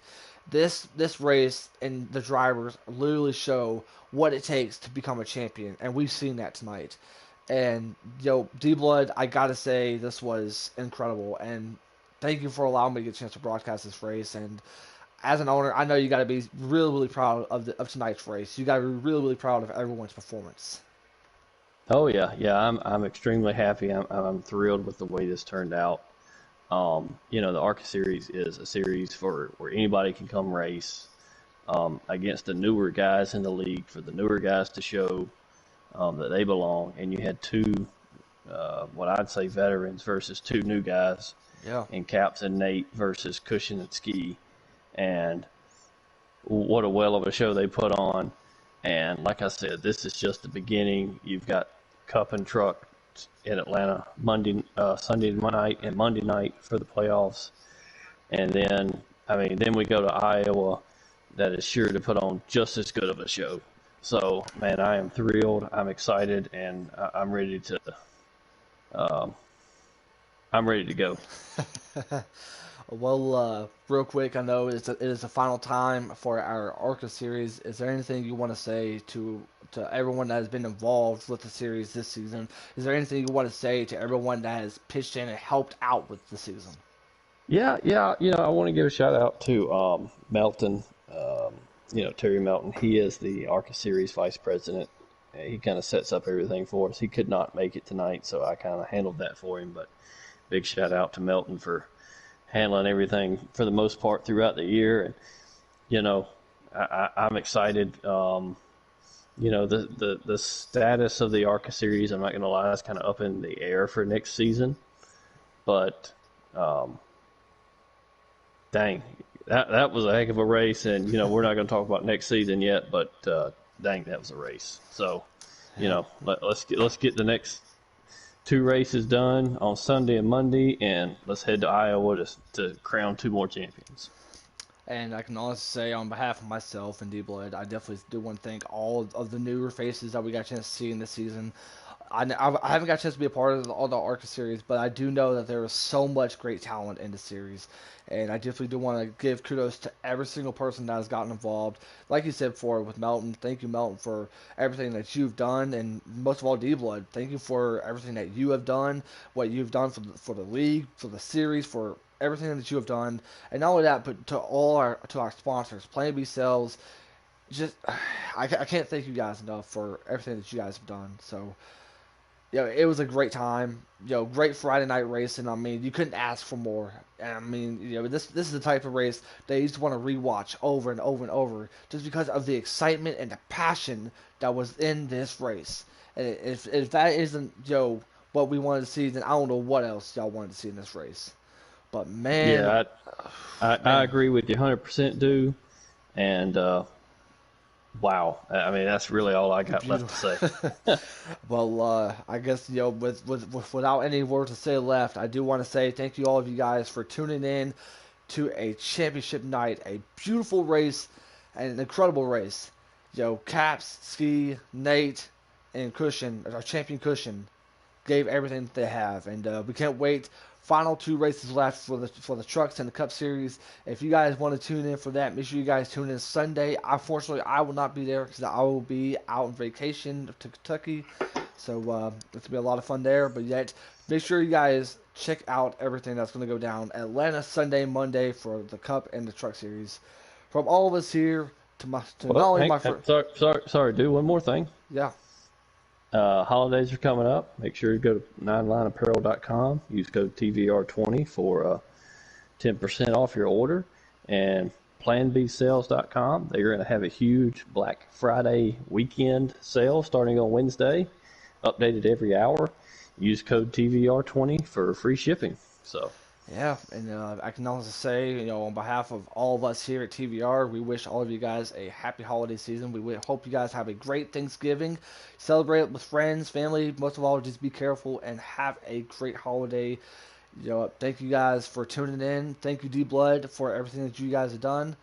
This race and the drivers literally show what it takes to become a champion, and we've seen that tonight. And D Blood, I gotta say this was incredible, and thank you for allowing me to get a chance to broadcast this race. And as an owner, I know you got to be really, really proud of tonight's race. You got to be really, really proud of everyone's performance. Oh yeah. I'm extremely happy. I'm thrilled with the way this turned out. The Arca Series is a series where anybody can come race against the newer guys in the league, for the newer guys to show that they belong. And you had two, what I'd say, veterans versus two new guys, Yeah. in Caps and Nate versus Cushion and Ski. And what a well of a show they put on. And like I said, this is just the beginning. You've got Cup and Truck in Atlanta Sunday night and Monday night for the playoffs. And then we go to Iowa, that is sure to put on just as good of a show. So, man, I am thrilled. I'm excited, and I'm ready to. I'm ready to go. Well, real quick, I know it is the final time for our Arca series. Is there anything you want to say to everyone that has been involved with the series this season? Is there anything you want to say to everyone that has pitched in and helped out with the season? Yeah. I want to give a shout out to Melton. Terry Melton. He is the Arca Series vice president. He kind of sets up everything for us. He could not make it tonight, so I kind of handled that for him. But big shout out to Melton for handling everything for the most part throughout the year. And I'm excited. The status of the Arca Series, I'm not going to lie, is kind of up in the air for next season. But dang, that was a heck of a race. And we're not going to talk about next season yet, but dang, that was a race. So let's get the next two races done on Sunday and Monday, and let's head to Iowa to crown two more champions. And I can honestly say, on behalf of myself and D-Blood, I definitely do want to thank all of the newer faces that we got a chance to see in this season. I haven't got a chance to be a part of all the Arca series, but I do know that there is so much great talent in the series. And I definitely do want to give kudos to every single person that has gotten involved. Like you said before with Melton, thank you, Melton, for everything that you've done. And most of all, D-Blood, thank you for everything that you have done, what you've done for the league, for the series, for everything that you have done. And not only that, but to our sponsors, Plan B Sales. Just, I can't thank you guys enough for everything that you guys have done. So, it was a great time. Great Friday night racing. I mean, you couldn't ask for more. I mean, this is the type of race that you just want to rewatch over and over and over, just because of the excitement and the passion that was in this race. And if that isn't what we wanted to see, then I don't know what else y'all wanted to see in this race. But man, Yeah, I agree with you 100%, dude. And wow, I mean, that's really all I got left to say. well, I guess without any words to say left, I do want to say thank you all of you guys for tuning in to a championship night, a beautiful race, and an incredible race. Caps, Ski, Nate, and Cushion, our champion Cushion. gave everything that they have, and we can't wait. Final 2 races left for the trucks and the Cup Series. If you guys want to tune in for that, make sure you guys tune in Sunday. Unfortunately, I will not be there because I will be out on vacation to Kentucky, so it's gonna be a lot of fun there. But yet, make sure you guys check out everything that's gonna go down Atlanta Sunday, Monday for the Cup and the Truck Series. From all of us here to not Well, only my Hank, sorry, dude. One more thing. yeah. Holidays are coming up. Make sure you go to 9lineapparel.com. Use code TVR20 for 10% off your order. And PlanBSales.com. They're going to have a huge Black Friday weekend sale starting on Wednesday, updated every hour. Use code TVR20 for free shipping. So. Yeah, and I can also say, on behalf of all of us here at TVR, we wish all of you guys a happy holiday season. We hope you guys have a great Thanksgiving. Celebrate it with friends, family. Most of all, just be careful and have a great holiday. Thank you guys for tuning in. Thank you, D-Blood, for everything that you guys have done.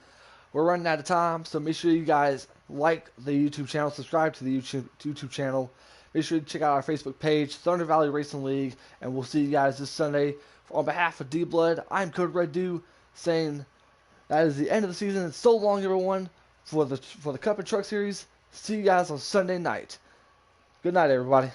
We're running out of time, so make sure you guys like the YouTube channel, subscribe to the YouTube channel. Make sure you check out our Facebook page, Thunder Valley Racing League, and we'll see you guys this Sunday. On behalf of D-Blood, I'm Code Red Dew, saying that is the end of the season. It's so long, everyone, for the Cup and Truck Series. See you guys on Sunday night. Good night, everybody.